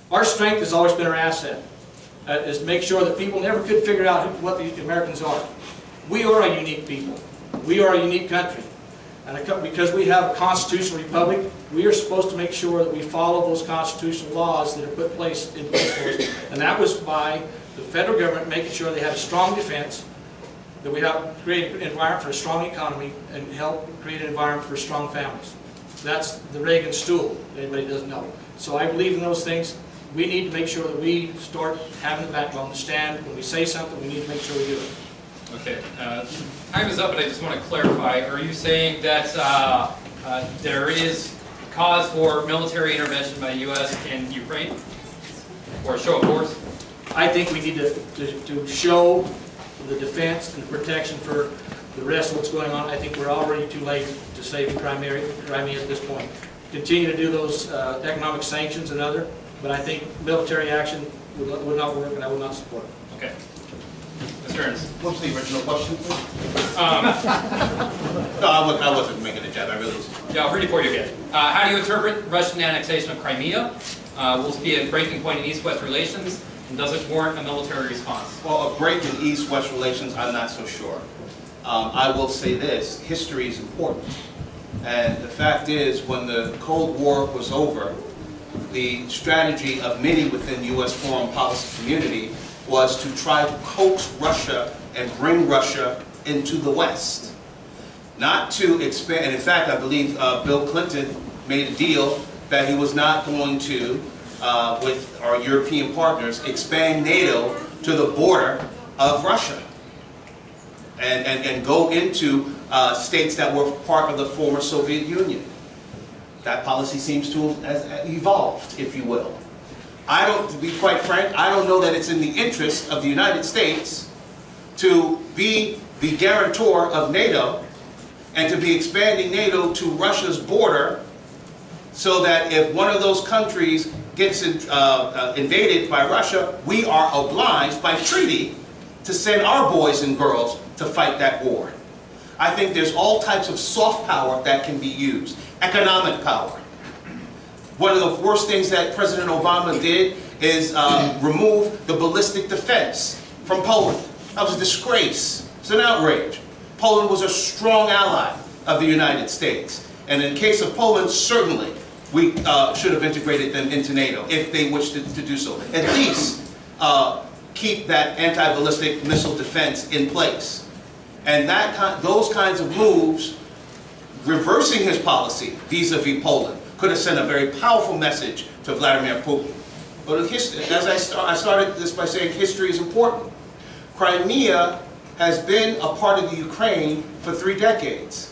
Our strength has always been our asset, is to make sure that people never could figure out what the Americans are. We are a unique people. We are a unique country. And because we have a constitutional republic, we are supposed to make sure that we follow those constitutional laws that are put in place for us. And that was by the federal government making sure they had a strong defense, that we help create an environment for a strong economy, and help create an environment for strong families. That's the Reagan stool, if anybody doesn't know. So I believe in those things. We need to make sure that we start having the backbone to stand. When we say something, we need to make sure we do it. Okay, time is up, but I just want to clarify. Are you saying that there is cause for military intervention by the U.S. in Ukraine? Or a show of force? I think we need to show the defense and the protection for the rest of what's going on. I think we're already too late to save Crimea at this point. Continue to do those economic sanctions and other, but I think military action would not work, and I would not support it. Okay. Mr. Ernst. What's the original question, please? No, I wasn't making a jab. I really was. Yeah, I'll read it for you again. How do you interpret Russian annexation of Crimea? Will this be a breaking point in East-West relations? And does it warrant a military response? Well, a break in East-West relations, I'm not so sure. I will say this, history is important. And the fact is, when the Cold War was over, the strategy of many within U.S. foreign policy community was to try to coax Russia and bring Russia into the West. Not to expand, and in fact, I believe Bill Clinton made a deal that he was not going to, with our European partners, expand NATO to the border of Russia and go into states that were part of the former Soviet Union. That policy seems to have evolved, if you will. To be quite frank, I don't know that it's in the interest of the United States to be the guarantor of NATO and to be expanding NATO to Russia's border so that if one of those countries gets invaded by Russia, we are obliged by treaty to send our boys and girls to fight that war. I think there's all types of soft power that can be used. Economic power. One of the worst things that President Obama did is remove the ballistic defense from Poland. That was a disgrace. It's an outrage. Poland was a strong ally of the United States. And in the case of Poland, certainly we should have integrated them into NATO if they wished to do so. At least keep that anti-ballistic missile defense in place. And those kinds of moves, reversing his policy vis-a-vis Poland, could have sent a very powerful message to Vladimir Putin. But as I started this by saying, history is important. Crimea has been a part of the Ukraine for 3 decades.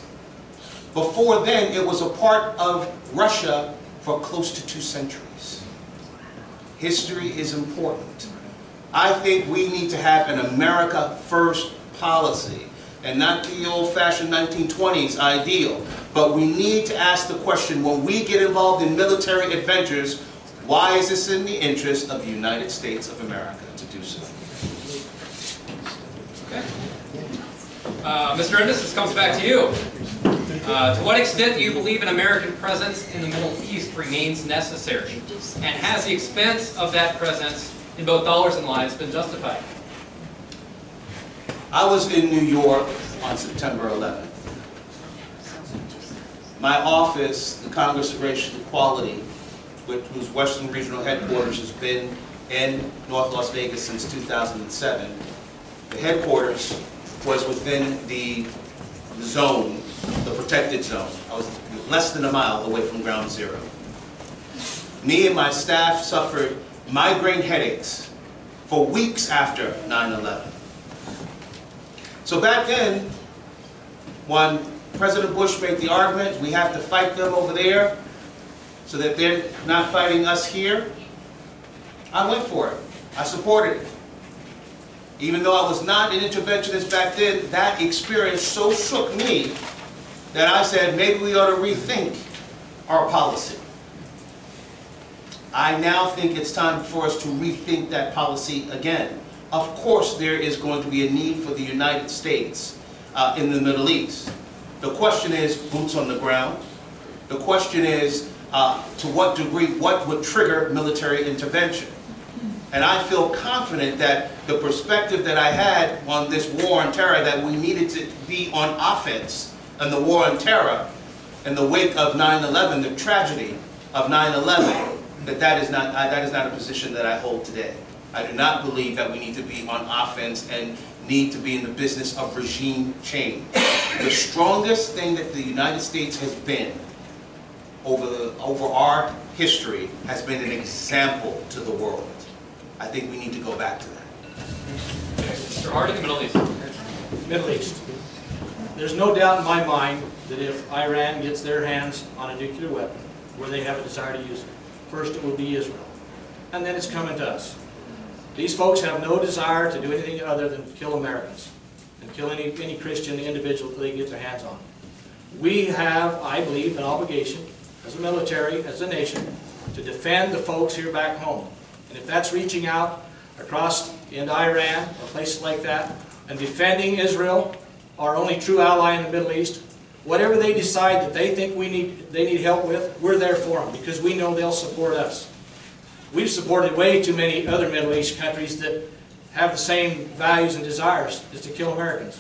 Before then, it was a part of Russia for close to 2 centuries. History is important. I think we need to have an America First policy, and not the old-fashioned 1920s ideal. But we need to ask the question, when we get involved in military adventures, why is this in the interest of the United States of America to do so? Okay. Mr. Innis, this comes back to you. To what extent do you believe an American presence in the Middle East remains necessary? And has the expense of that presence in both dollars and lives been justified? I was in New York on September 11th. My office, the Congress of Racial Equality, whose Western Regional Headquarters has been in North Las Vegas since 2007, the headquarters was within the zone, the protected zone. I was less than a mile away from ground zero. Me and my staff suffered migraine headaches for weeks after 9/11. So back then, when President Bush made the argument, we have to fight them over there so that they're not fighting us here, I went for it. I supported it. Even though I was not an interventionist back then, that experience so shook me that I said maybe we ought to rethink our policy. I now think it's time for us to rethink that policy again. Of course, there is going to be a need for the United States in the Middle East. The question is boots on the ground. The question is to what degree, what would trigger military intervention? And I feel confident that the perspective that I had on this war on terror, that we needed to be on offense in the war on terror in the wake of 9/11, the tragedy of 9/11, that is not a position that I hold today. I do not believe that we need to be on offense and need to be in the business of regime change. The strongest thing that the United States has been over our history has been an example to the world. I think we need to go back to that. Mr. Hardy, the Middle East. Middle East. There's no doubt in my mind that if Iran gets their hands on a nuclear weapon, where they have a desire to use it, first it will be Israel. And then it's coming to us. These folks have no desire to do anything other than kill Americans and kill any Christian individual that they get their hands on. We have, I believe, an obligation as a military, as a nation, to defend the folks here back home. And if that's reaching out across into Iran or places like that and defending Israel, our only true ally in the Middle East, whatever they decide that they think they need help with, we're there for them because we know they'll support us. We've supported way too many other Middle East countries that have the same values and desires as to kill Americans.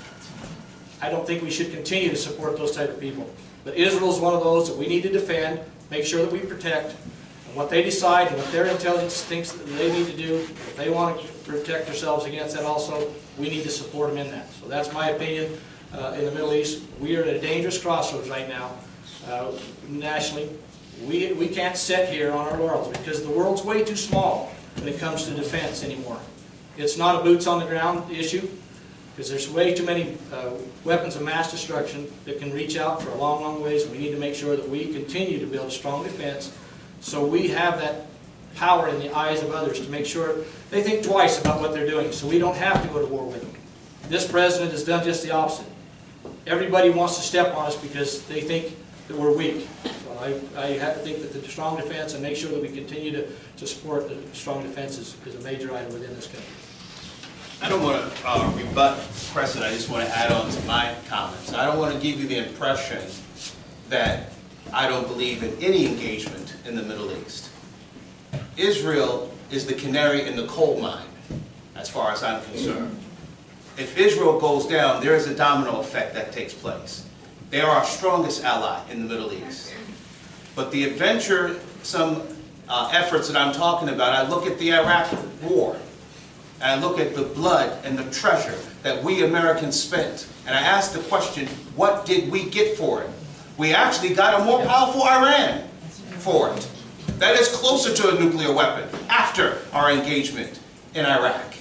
I don't think we should continue to support those type of people. But Israel is one of those that we need to defend, make sure that we protect. And what they decide and what their intelligence thinks that they need to do, if they want to protect themselves against that also, we need to support them in that. So that's my opinion in the Middle East. We are at a dangerous crossroads right now, nationally. We can't sit here on our laurels because the world's way too small when it comes to defense anymore. It's not a boots on the ground issue because there's way too many weapons of mass destruction that can reach out for a long, long ways. We need to make sure that we continue to build a strong defense so we have that power in the eyes of others to make sure they think twice about what they're doing so we don't have to go to war with them. This president has done just the opposite. Everybody wants to step on us because they think that we're weak. So I think that the strong defense and make sure that we continue to support the strong defense is a major item within this country. I don't want to rebut Crescent. I just want to add on to my comments. I don't want to give you the impression that I don't believe in any engagement in the Middle East. Israel is the canary in the coal mine, as far as I'm concerned. If Israel goes down, there is a domino effect that takes place. They are our strongest ally in the Middle East. But the adventuresome efforts that I'm talking about, I look at the Iraq War, and I look at the blood and the treasure that we Americans spent, and I ask the question, what did we get for it? We actually got a more powerful Iran for it. That is closer to a nuclear weapon after our engagement in Iraq.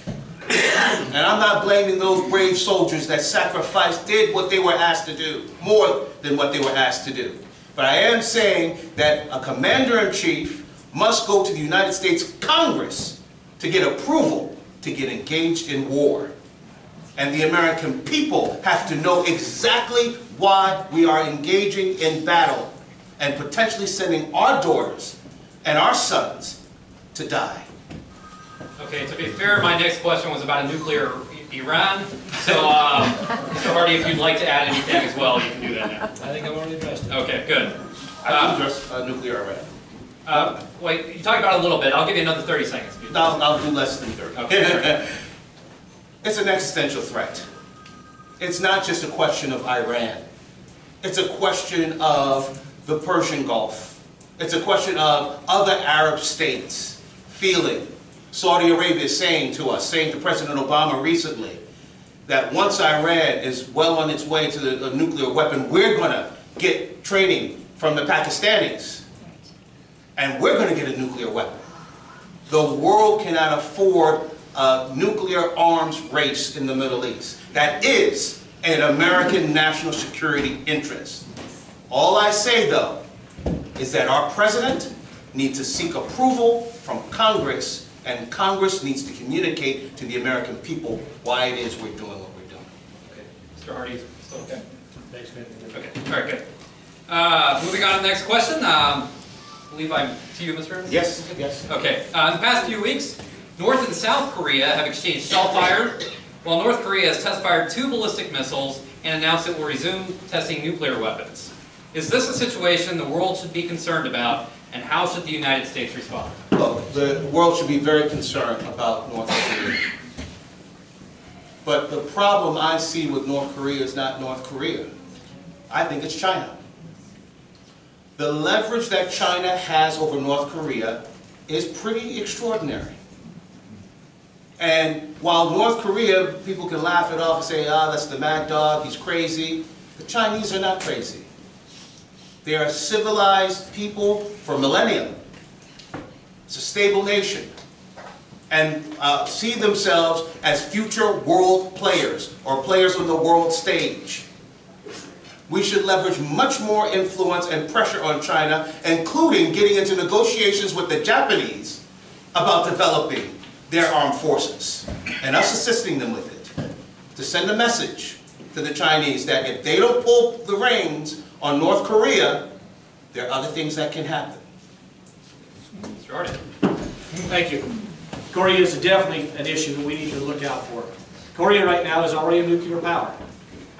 And I'm not blaming those brave soldiers that sacrificed, did what they were asked to do, more than what they were asked to do. But I am saying that a commander-in-chief must go to the United States Congress to get approval to get engaged in war. And the American people have to know exactly why we are engaging in battle and potentially sending our daughters and our sons to die. Okay, to be fair, my next question was about a nuclear Iran. So, Mr. Hardy, if you'd like to add anything as well, you can do that now. I think I've already addressed it. Okay, good. I can address nuclear Iran. Wait, you talked about it a little bit. I'll give you another 30 seconds. I'll do less than 30. Okay. It's an existential threat. It's not just a question of Iran. It's a question of the Persian Gulf. It's a question of other Arab states feeling. Saudi Arabia is saying to us, saying to President Obama recently, that once Iran is well on its way to the nuclear weapon, we're going to get training from the Pakistanis. And we're going to get a nuclear weapon. The world cannot afford a nuclear arms race in the Middle East. That is an American national security interest. All I say, though, is that our president needs to seek approval from Congress, and Congress needs to communicate to the American people why it is we're doing what we're doing. Okay. Mr. Hardy, still okay? Thanks, man. Okay, all right, good. Moving on to the next question. I believe I'm to you, Mr. Innis? Yes, yes. Okay, in the past few weeks, North and South Korea have exchanged shell fire, while North Korea has test-fired 2 ballistic missiles and announced it will resume testing nuclear weapons. Is this a situation the world should be concerned about, and how should the United States respond? Look, the world should be very concerned about North Korea. But the problem I see with North Korea is not North Korea. I think it's China. The leverage that China has over North Korea is pretty extraordinary. And while North Korea, people can laugh it off and say, ah, that's the mad dog, he's crazy. The Chinese are not crazy. They are civilized people for millennia. It's a stable nation. And see themselves as future world players, or players on the world stage. We should leverage much more influence and pressure on China, including getting into negotiations with the Japanese about developing their armed forces, and us assisting them with it, to send a message to the Chinese that if they don't pull the reins on North Korea, there are other things that can happen. Mr. Hardy. Thank you. Korea is definitely an issue that we need to look out for. Korea right now is already a nuclear power.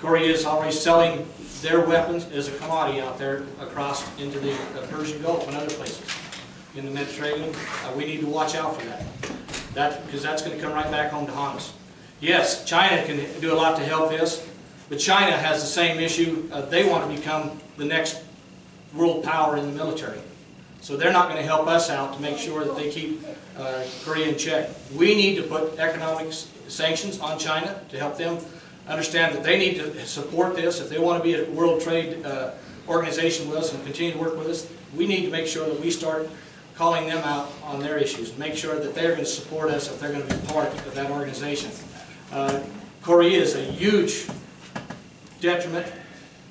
Korea is already selling their weapons as a commodity out there across into the Persian Gulf and other places in the Mediterranean. We need to watch out for that. Because that's going to come right back home to haunt us. Yes, China can do a lot to help this, but China has the same issue. They want to become the next world power in the military. So they're not going to help us out to make sure that they keep Korea in check. We need to put economic sanctions on China to help them understand that they need to support this. If they want to be a World Trade Organization with us and continue to work with us, we need to make sure that we start calling them out on their issues and make sure that they're going to support us if they're going to be part of that organization. Korea is a huge detriment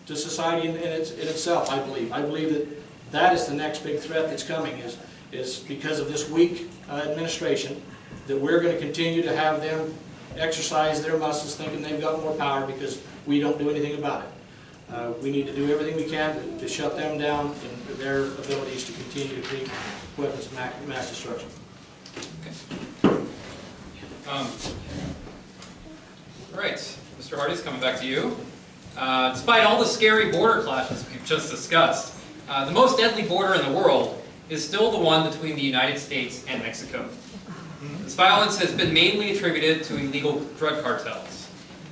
to society in itself, I believe. I believe that that is the next big threat that's coming, is because of this weak administration, that we're going to continue to have them exercise their muscles thinking they've got more power because we don't do anything about it. We need to do everything we can to shut them down and their abilities to continue to create weapons of mass destruction. Okay. All right, Mr. Hardy's coming back to you. Despite all the scary border clashes we've just discussed, the most deadly border in the world is still the one between the United States and Mexico. This violence has been mainly attributed to illegal drug cartels.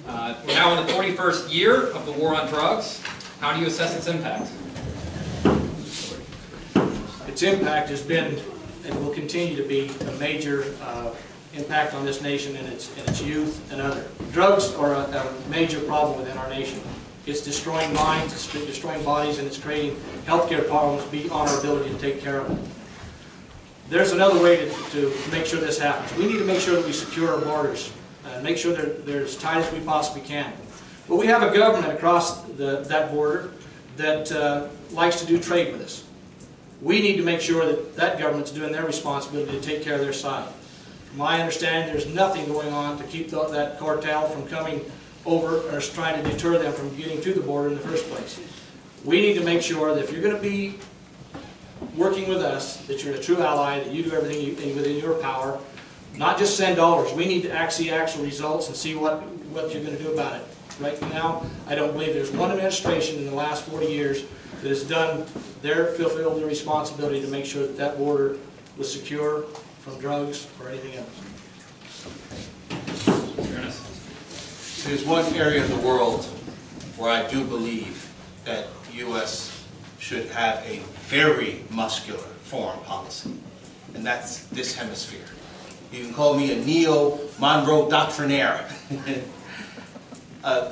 We're now in the 41st year of the war on drugs. How do you assess its impact? Its impact has been and will continue to be a major impact on this nation and its youth and other. Drugs are a major problem within our nation. It's destroying minds, it's destroying bodies, and it's creating healthcare problems beyond our ability to take care of them. There's another way to make sure this happens. We need to make sure that we secure our borders and make sure they're as tight as we possibly can. But we have a government across that border that likes to do trade with us. We need to make sure that that government's doing their responsibility to take care of their side. From my understanding, there's nothing going on to keep that cartel from coming over or trying to deter them from getting to the border in the first place. We need to make sure that if you're going to be working with us, that you're a true ally, that you do everything within your power, not just send dollars. We need to see actual results and see what you're going to do about it. Right now, I don't believe there's one administration in the last 40 years that has fulfilled their responsibility to make sure that that border was secure from drugs or anything else. There's one area of the world where I do believe that the U.S. should have a very muscular foreign policy, and that's this hemisphere. You can call me a neo-Monroe doctrinaire.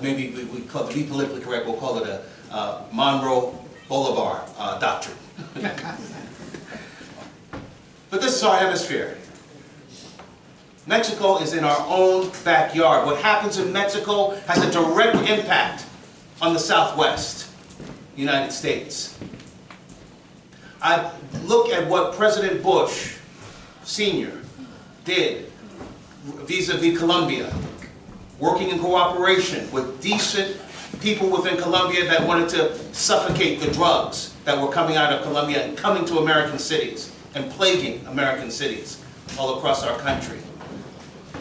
Maybe we call it, to be politically correct, we'll call it a Monroe Bolivar doctrine. But this is our hemisphere. Mexico is in our own backyard. What happens in Mexico has a direct impact on the Southwest United States. I look at what President Bush Sr. did vis-a-vis Colombia, working in cooperation with decent people within Colombia that wanted to suffocate the drugs that were coming out of Colombia and coming to American cities and plaguing American cities all across our country.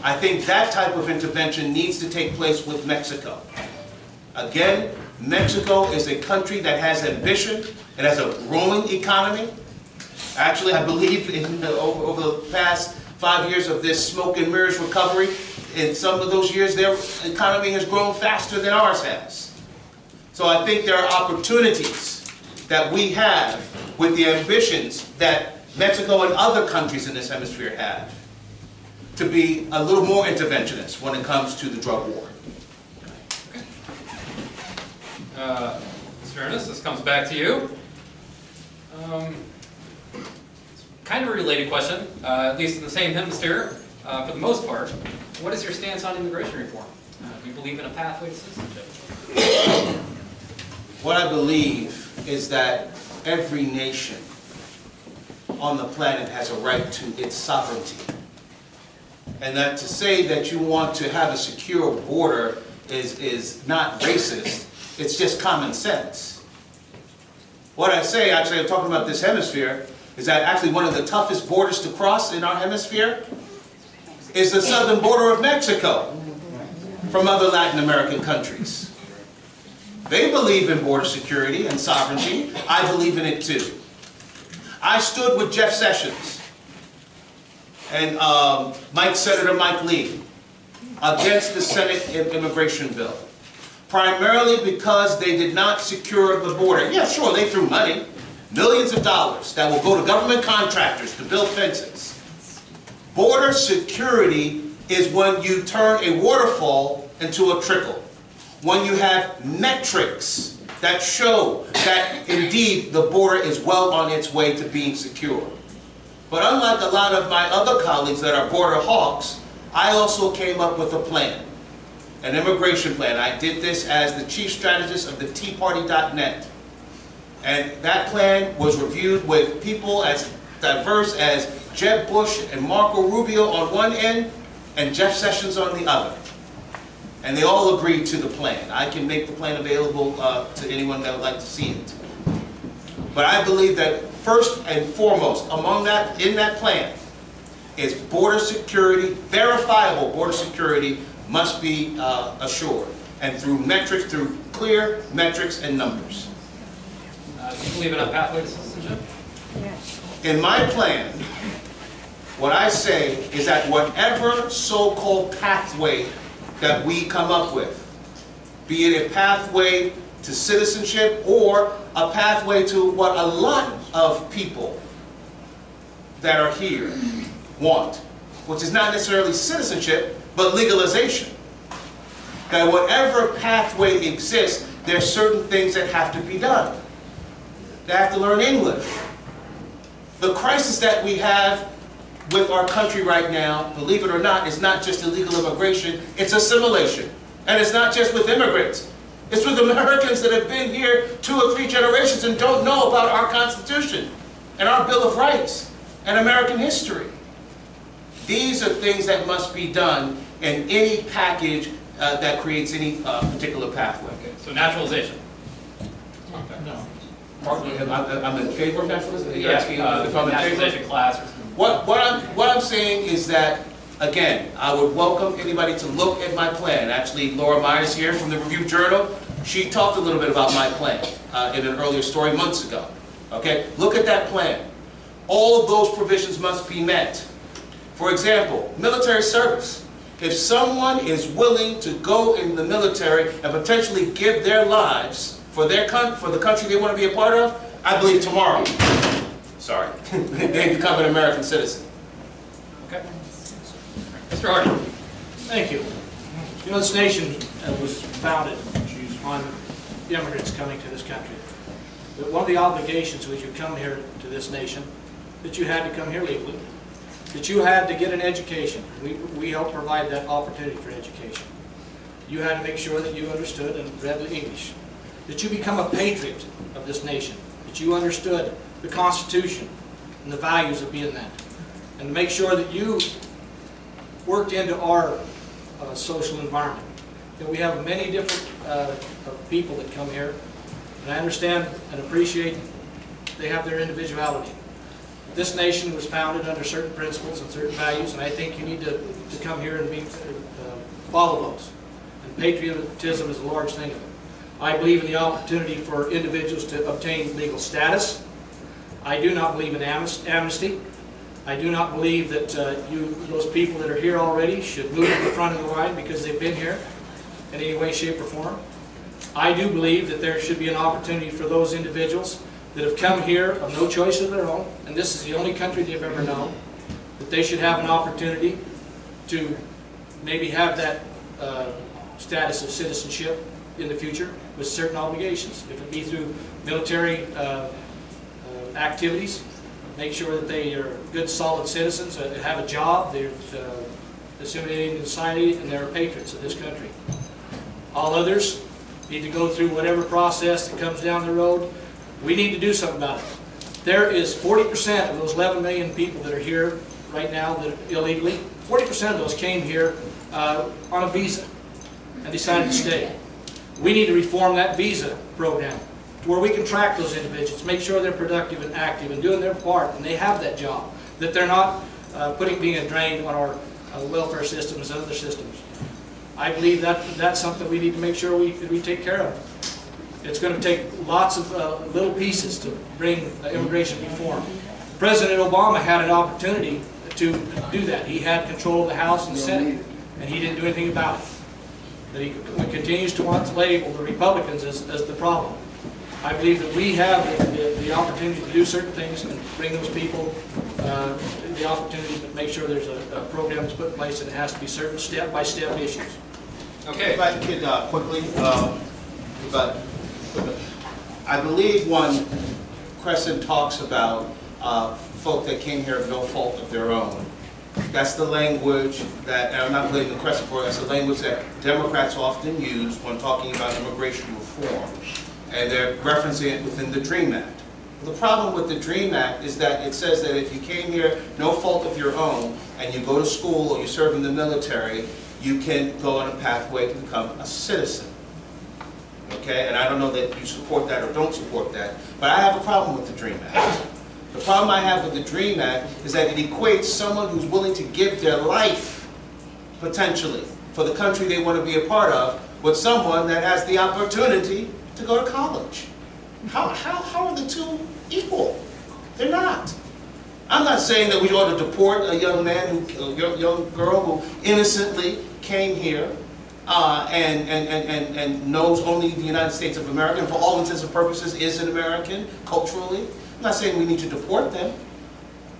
I think that type of intervention needs to take place with Mexico. Again, Mexico is a country that has ambition. It has a growing economy. Actually, I believe over the past 5 years of this smoke and mirrors recovery, in some of those years, their economy has grown faster than ours has. So I think there are opportunities that we have with the ambitions that Mexico and other countries in this hemisphere have to be a little more interventionist when it comes to the drug war. Mr. Innis, this comes back to you. Kind of a related question, at least in the same hemisphere, for the most part. What is your stance on immigration reform? Do you believe in a pathway to citizenship? What I believe is that every nation on the planet has a right to its sovereignty. And that to say that you want to have a secure border is not racist, it's just common sense. What I say, actually, I'm talking about this hemisphere, is that actually one of the toughest borders to cross in our hemisphere is the southern border of Mexico from other Latin American countries. They believe in border security and sovereignty. I believe in it too. I stood with Jeff Sessions and Senator Mike Lee against the Senate immigration bill, primarily because they did not secure the border. Yeah, sure, they threw money, millions of dollars that will go to government contractors to build fences. Border security is when you turn a waterfall into a trickle, when you have metrics that show that indeed the border is well on its way to being secure. But unlike a lot of my other colleagues that are border hawks, I also came up with a plan, an immigration plan. I did this as the chief strategist of the TeaParty.net. And that plan was reviewed with people as diverse as Jeb Bush and Marco Rubio on one end and Jeff Sessions on the other. And they all agreed to the plan. I can make the plan available to anyone that would like to see it. But I believe that first and foremost among that, in that plan, is border security, verifiable border security must be assured. And through metrics, through clear metrics and numbers. Do you believe in a pathway to citizenship? Yes. In my plan, what I say is that whatever so-called pathway that we come up with, be it a pathway to citizenship or a pathway to what a lot of people that are here want, which is not necessarily citizenship, but legalization. That whatever pathway exists, there's certain things that have to be done. They have to learn English. The crisis that we have with our country right now, believe it or not, is not just illegal immigration, it's assimilation. And it's not just with immigrants. It's with Americans that have been here 2 or 3 generations and don't know about our Constitution and our Bill of Rights and American history. These are things that must be done in any package that creates any particular pathway. Okay. So naturalization. No. I'm in favor of naturalization? Yeah, If I'm in favor? naturalization class or something. What I'm saying is that, again, I would welcome anybody to look at my plan. Actually, Laura Myers here from the Review Journal, she talked a little bit about my plan in an earlier story months ago. Okay, look at that plan. All of those provisions must be met. For example, military service. If someone is willing to go in the military and potentially give their lives for the country they want to be a part of, I believe tomorrow, sorry, they become an American citizen. Okay. Mr. Hardy. Thank you. You know, this nation was founded on immigrants coming to this country. But one of the obligations was you come here to this nation, that you had to come here legally, that you had to get an education. We help provide that opportunity for education. You had to make sure that you understood and read the English, that you become a patriot of this nation, that you understood the Constitution and the values of being that, and to make sure that you worked into our social environment. You know, we have many different people that come here, and I understand and appreciate they have their individuality. This nation was founded under certain principles and certain values, and I think you need to come here and follow those. And patriotism is a large thing of it. I believe in the opportunity for individuals to obtain legal status. I do not believe in amnesty. I do not believe that those people that are here already should move to the front of the line because they've been here in any way, shape, or form. I do believe that there should be an opportunity for those individuals that have come here of no choice of their own, and this is the only country they've ever known, that they should have an opportunity to maybe have that status of citizenship in the future with certain obligations. If it be through military activities, make sure that they are good, solid citizens, have a job, they're assimilating in society, and they're patriots of this country. All others need to go through whatever process that comes down the road. We need to do something about it. There is 40% of those 11 million people that are here right now that illegally, 40% of those came here on a visa and decided to stay. We need to reform that visa program to where we can track those individuals, make sure they're productive and active and doing their part, and they have that job, that they're not being a drain on our welfare systems and other systems. I believe that that's something we need to make sure we take care of. It's going to take lots of little pieces to bring immigration reform. President Obama had an opportunity to do that. He had control of the House and Senate, and he didn't do anything about it. But he continues to want to label the Republicans as the problem. I believe that we have the opportunity to do certain things and bring those people the opportunity to make sure there's a program that's put in place, and it has to be certain step-by-step issues. Okay. If I could quickly, but I believe when Crescent talks about folk that came here of no fault of their own, that's the language that, and I'm not blaming Crescent for it, that's the language that Democrats often use when talking about immigration reform. And they're referencing it within the DREAM Act. The problem with the DREAM Act is that it says that if you came here no fault of your own, and you go to school or you serve in the military, you can go on a pathway to become a citizen. Okay, and I don't know that you support that or don't support that, but I have a problem with the DREAM Act. The problem I have with the DREAM Act is that it equates someone who's willing to give their life, potentially, for the country they want to be a part of, with someone that has the opportunity to go to college. How are the two equal? They're not. I'm not saying that we ought to deport a young man, a young girl who innocently came here and knows only the United States of America, and for all intents and purposes is an American culturally. I'm not saying we need to deport them,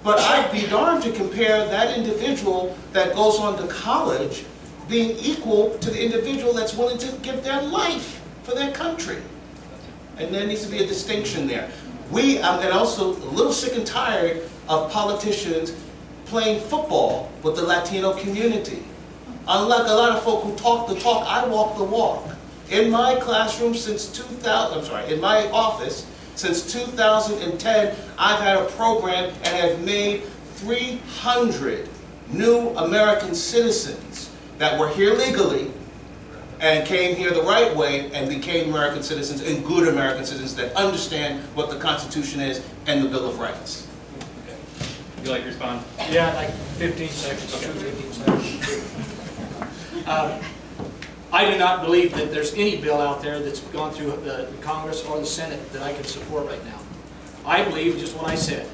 but I'd be darned to compare that individual that goes on to college being equal to the individual that's willing to give their life for their country. And there needs to be a distinction there. I'm also a little sick and tired of politicians playing football with the Latino community. Unlike a lot of folk who talk the talk, I walk the walk. In my classroom since in my office since 2010, I've had a program and have made 300 new American citizens that were here legally and came here the right way and became American citizens, and good American citizens that understand what the Constitution is and the Bill of Rights. Okay. Would you like to respond? Yeah, like 15 seconds, Okay. 15 seconds. I do not believe that there's any bill out there that's gone through the Congress or the Senate that I can support right now. I believe just what I said.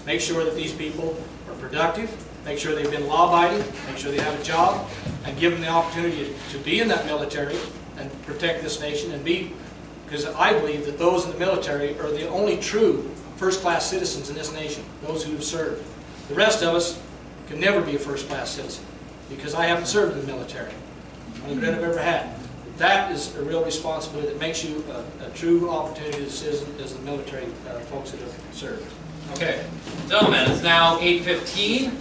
Make sure that these people are productive, make sure they've been law-abiding, make sure they have a job, and give them the opportunity to be in that military and protect this nation and be, because I believe that those in the military are the only true first-class citizens in this nation, those who have served. The rest of us can never be a first-class citizen, because I haven't served in the military. Only regret I've ever had. That is a real responsibility that makes you a true opportunity as a citizen, as the military folks that have served. Okay, gentlemen, it's now 8:15.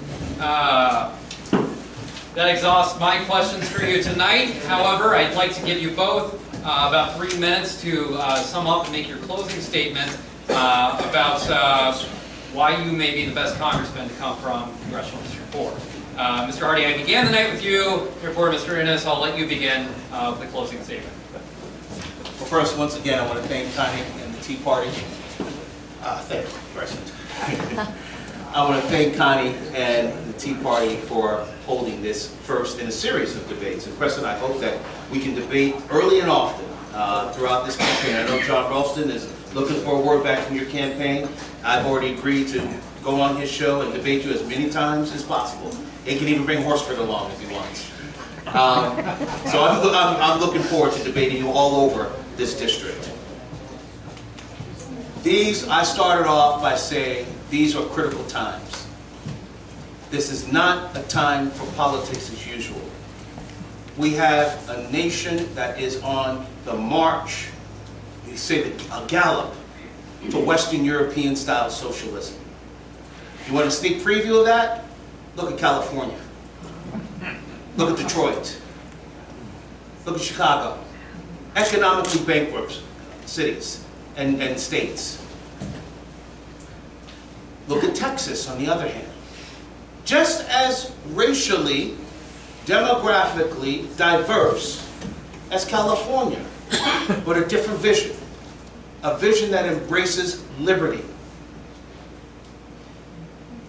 That exhausts my questions for you tonight. However, I'd like to give you both about 3 minutes to sum up and make your closing statement about why you may be the best congressman to come from Congressional District 4. Mr. Hardy, I began the night with you. Therefore, Mr. Innis, I'll let you begin with the closing statement. Well, first, once again, I want to thank Connie and the Tea Party. Thank you, President. I want to thank Connie and the Tea Party for holding this first in a series of debates. And President, I hope that we can debate early and often throughout this campaign. I know John Ralston is looking for a word back from your campaign. I've already agreed to go on his show and debate you as many times as possible. He can even bring Horsford along if he wants. So I'm looking forward to debating you all over this district. I started off by saying, these are critical times. This is not a time for politics as usual. We have a nation that is on the march, you say a gallop, to Western European style socialism. You want a sneak preview of that? Look at California. Look at Detroit. Look at Chicago. Economically bankrupt cities and states. Look at Texas, on the other hand. just as racially, demographically diverse as California, but a different vision. A vision that embraces liberty.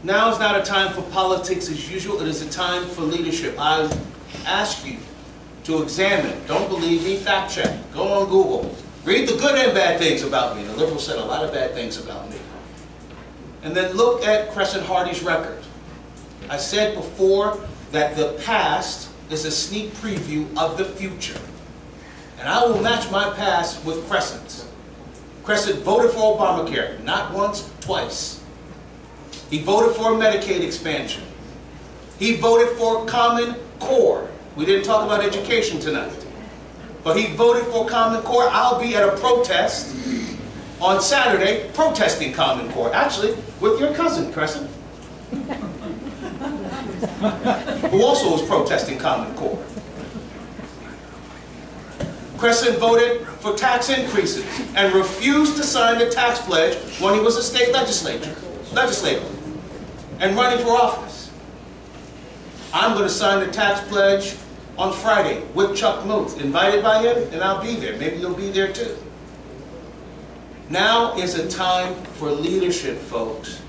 Now is not a time for politics as usual, it is a time for leadership. I ask you to examine, don't believe me, fact check, go on Google, read the good and bad things about me. The liberals said a lot of bad things about me. And then look at Crescent Hardy's record. I said before that the past is a sneak preview of the future. And I will match my past with Crescent's. Crescent voted for Obamacare, not once, twice. He voted for Medicaid expansion. He voted for Common Core. We didn't talk about education tonight. But he voted for Common Core. I'll be at a protest on Saturday protesting Common Core. Actually, with your cousin, Crescent. Who also was protesting Common Core. Crescent voted for tax increases and refused to sign the tax pledge when he was a state legislator and running for office. I'm going to sign the tax pledge on Friday with Chuck Muth, invited by him, and I'll be there. Maybe you'll be there too. Now is a time for leadership, folks.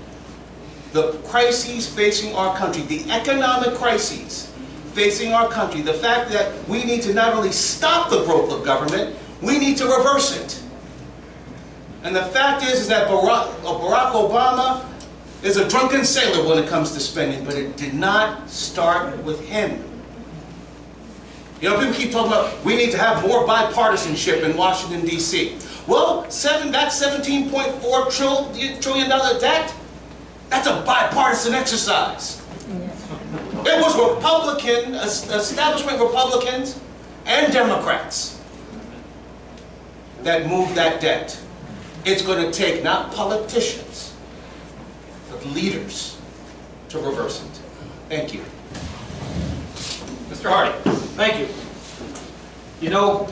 The crises facing our country, the economic crises facing our country, the fact that we need to not only stop the growth of government, we need to reverse it. And the fact is that Barack Obama is a drunken sailor when it comes to spending, but it did not start with him. You know, people keep talking about we need to have more bipartisanship in Washington, D.C. Well, that $17.4 trillion debt, that's a bipartisan exercise. It was Republican, establishment Republicans and Democrats that moved that debt. It's going to take not politicians, but leaders to reverse it. Thank you. Mr. Hardy. Thank you. You know,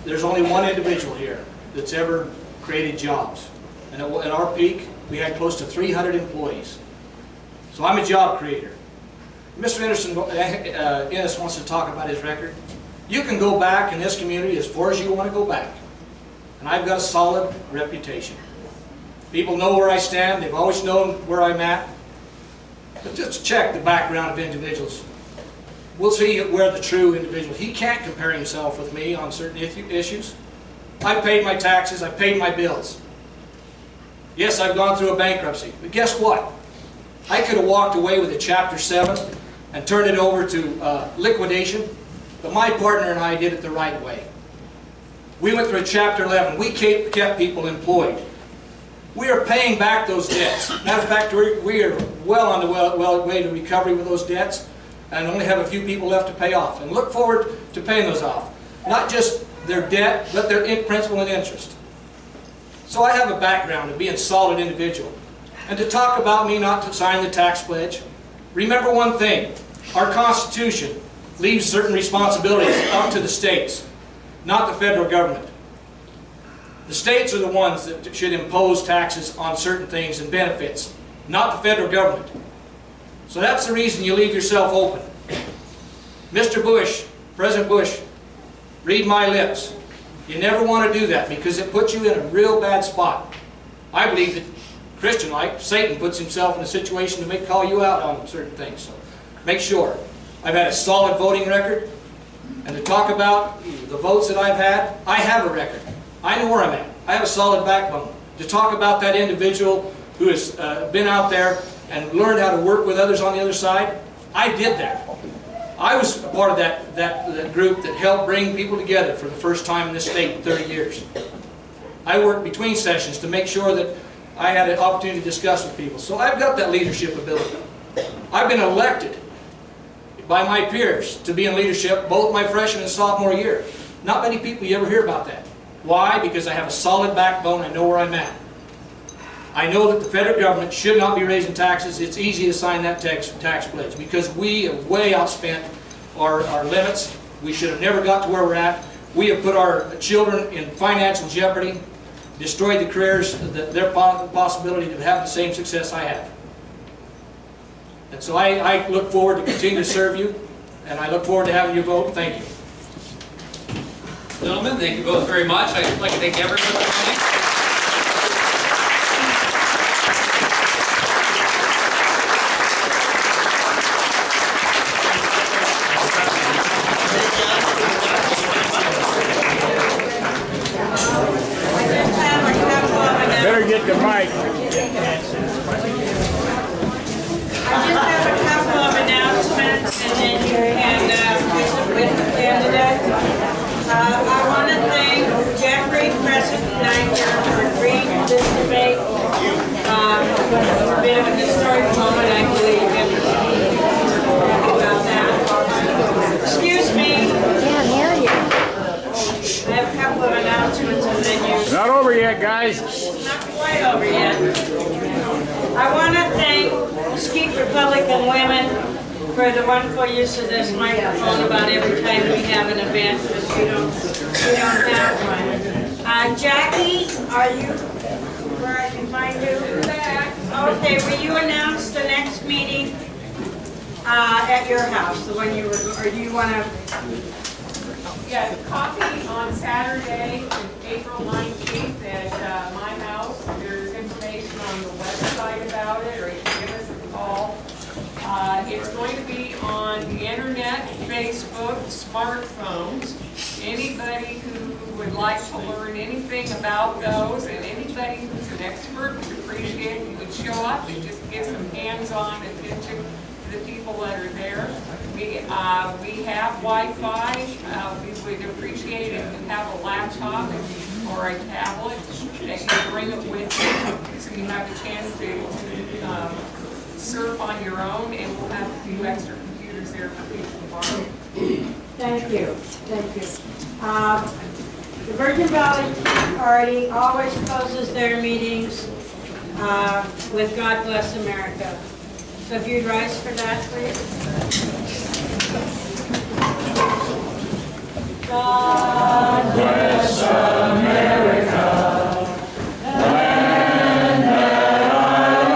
there's only one individual here that's ever created jobs. And at our peak, we had close to 300 employees. So I'm a job creator. Mr. Innis wants to talk about his record. You can go back in this community as far as you want to go back. And I've got a solid reputation. People know where I stand. They've always known where I'm at. But just check the background of individuals. We'll see where the true individual. He can't compare himself with me on certain issues. I've paid my taxes. I've paid my bills. Yes, I've gone through a bankruptcy. But guess what? I could have walked away with a Chapter 7 and turned it over to liquidation. But my partner and I did it the right way. We went through a Chapter 11. We kept people employed. We are paying back those debts. Matter of fact, we are well on the way to recovery with those debts and only have a few people left to pay off. And look forward to paying those off. Not just their debt, but their principal and interest. So I have a background of being a solid individual. And to talk about me not to sign the tax pledge, remember one thing. Our Constitution leaves certain responsibilities up to the states, not the federal government. The states are the ones that should impose taxes on certain things and benefits, not the federal government. So that's the reason you leave yourself open. Mr. Bush, President Bush, read my lips. You never want to do that because it puts you in a real bad spot. I believe that Christian-like, Satan puts himself in a situation to call you out on certain things. So make sure. I've had a solid voting record. And to talk about the votes that I've had, I have a record. I know where I'm at. I have a solid backbone. To talk about that individual who has been out there and learned how to work with others on the other side, I did that. I was a part of that group that helped bring people together for the first time in this state in 30 years. I worked between sessions to make sure that I had an opportunity to discuss with people. So I've got that leadership ability. I've been elected by my peers to be in leadership both my freshman and sophomore year. Not many people you ever hear about that. Why? Because I have a solid backbone. I know where I'm at. I know that the federal government should not be raising taxes. It's easy to sign that tax pledge because we have way outspent our limits. We should have never got to where we're at. We have put our children in financial jeopardy, destroyed the careers, their possibility to have the same success I have. And so I look forward to continue to serve you, and I look forward to having you vote. Thank you. Gentlemen, thank you both very much. I'd like to thank everyone for coming. Better get the mic. I just have a couple of announcements, and then you can visit with the candidate. I want to thank Jeffrey, Cresent, and Niger for agreeing to this debate. It's a bit of a historic moment, I believe, about that. Excuse me. Can't hear you. I have a couple of announcements, and then you... Not over yet, guys. Not quite over yet. I want to thank Mesquite Republican women for the wonderful use of this microphone about every time we have an event, because we don't have one. Jackie, are you where I can find you? Okay, will you announce the next meeting at your house, the one you were, or do you want to? Yeah, coffee on Saturday, April 19th at my house. There's information on the website about it, or you can give us a call. It's going to be on the internet, Facebook, smartphones. Anybody who would like to learn anything about those, and anybody who's an expert would appreciate it, you would show up and just give some hands-on attention to the people that are there. We have Wi-Fi. We would appreciate it if you have a laptop or a tablet that you bring it with you, so you have a chance to surf on your own, and we'll have a few extra computers there for people to borrow. Thank you. Thank you. The Virgin Valley Tea Party always closes their meetings with God Bless America. So if you'd rise for that, please. God Bless America. Land that I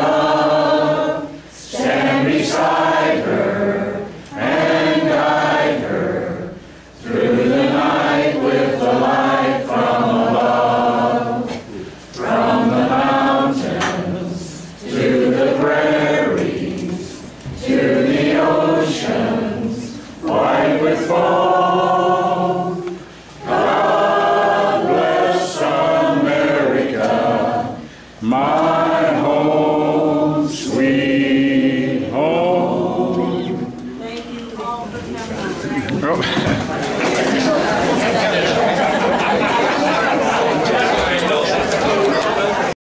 love. Stand beside her and guide her through the night with the light from above. From the mountains to the prairies to the oceans, white with foam.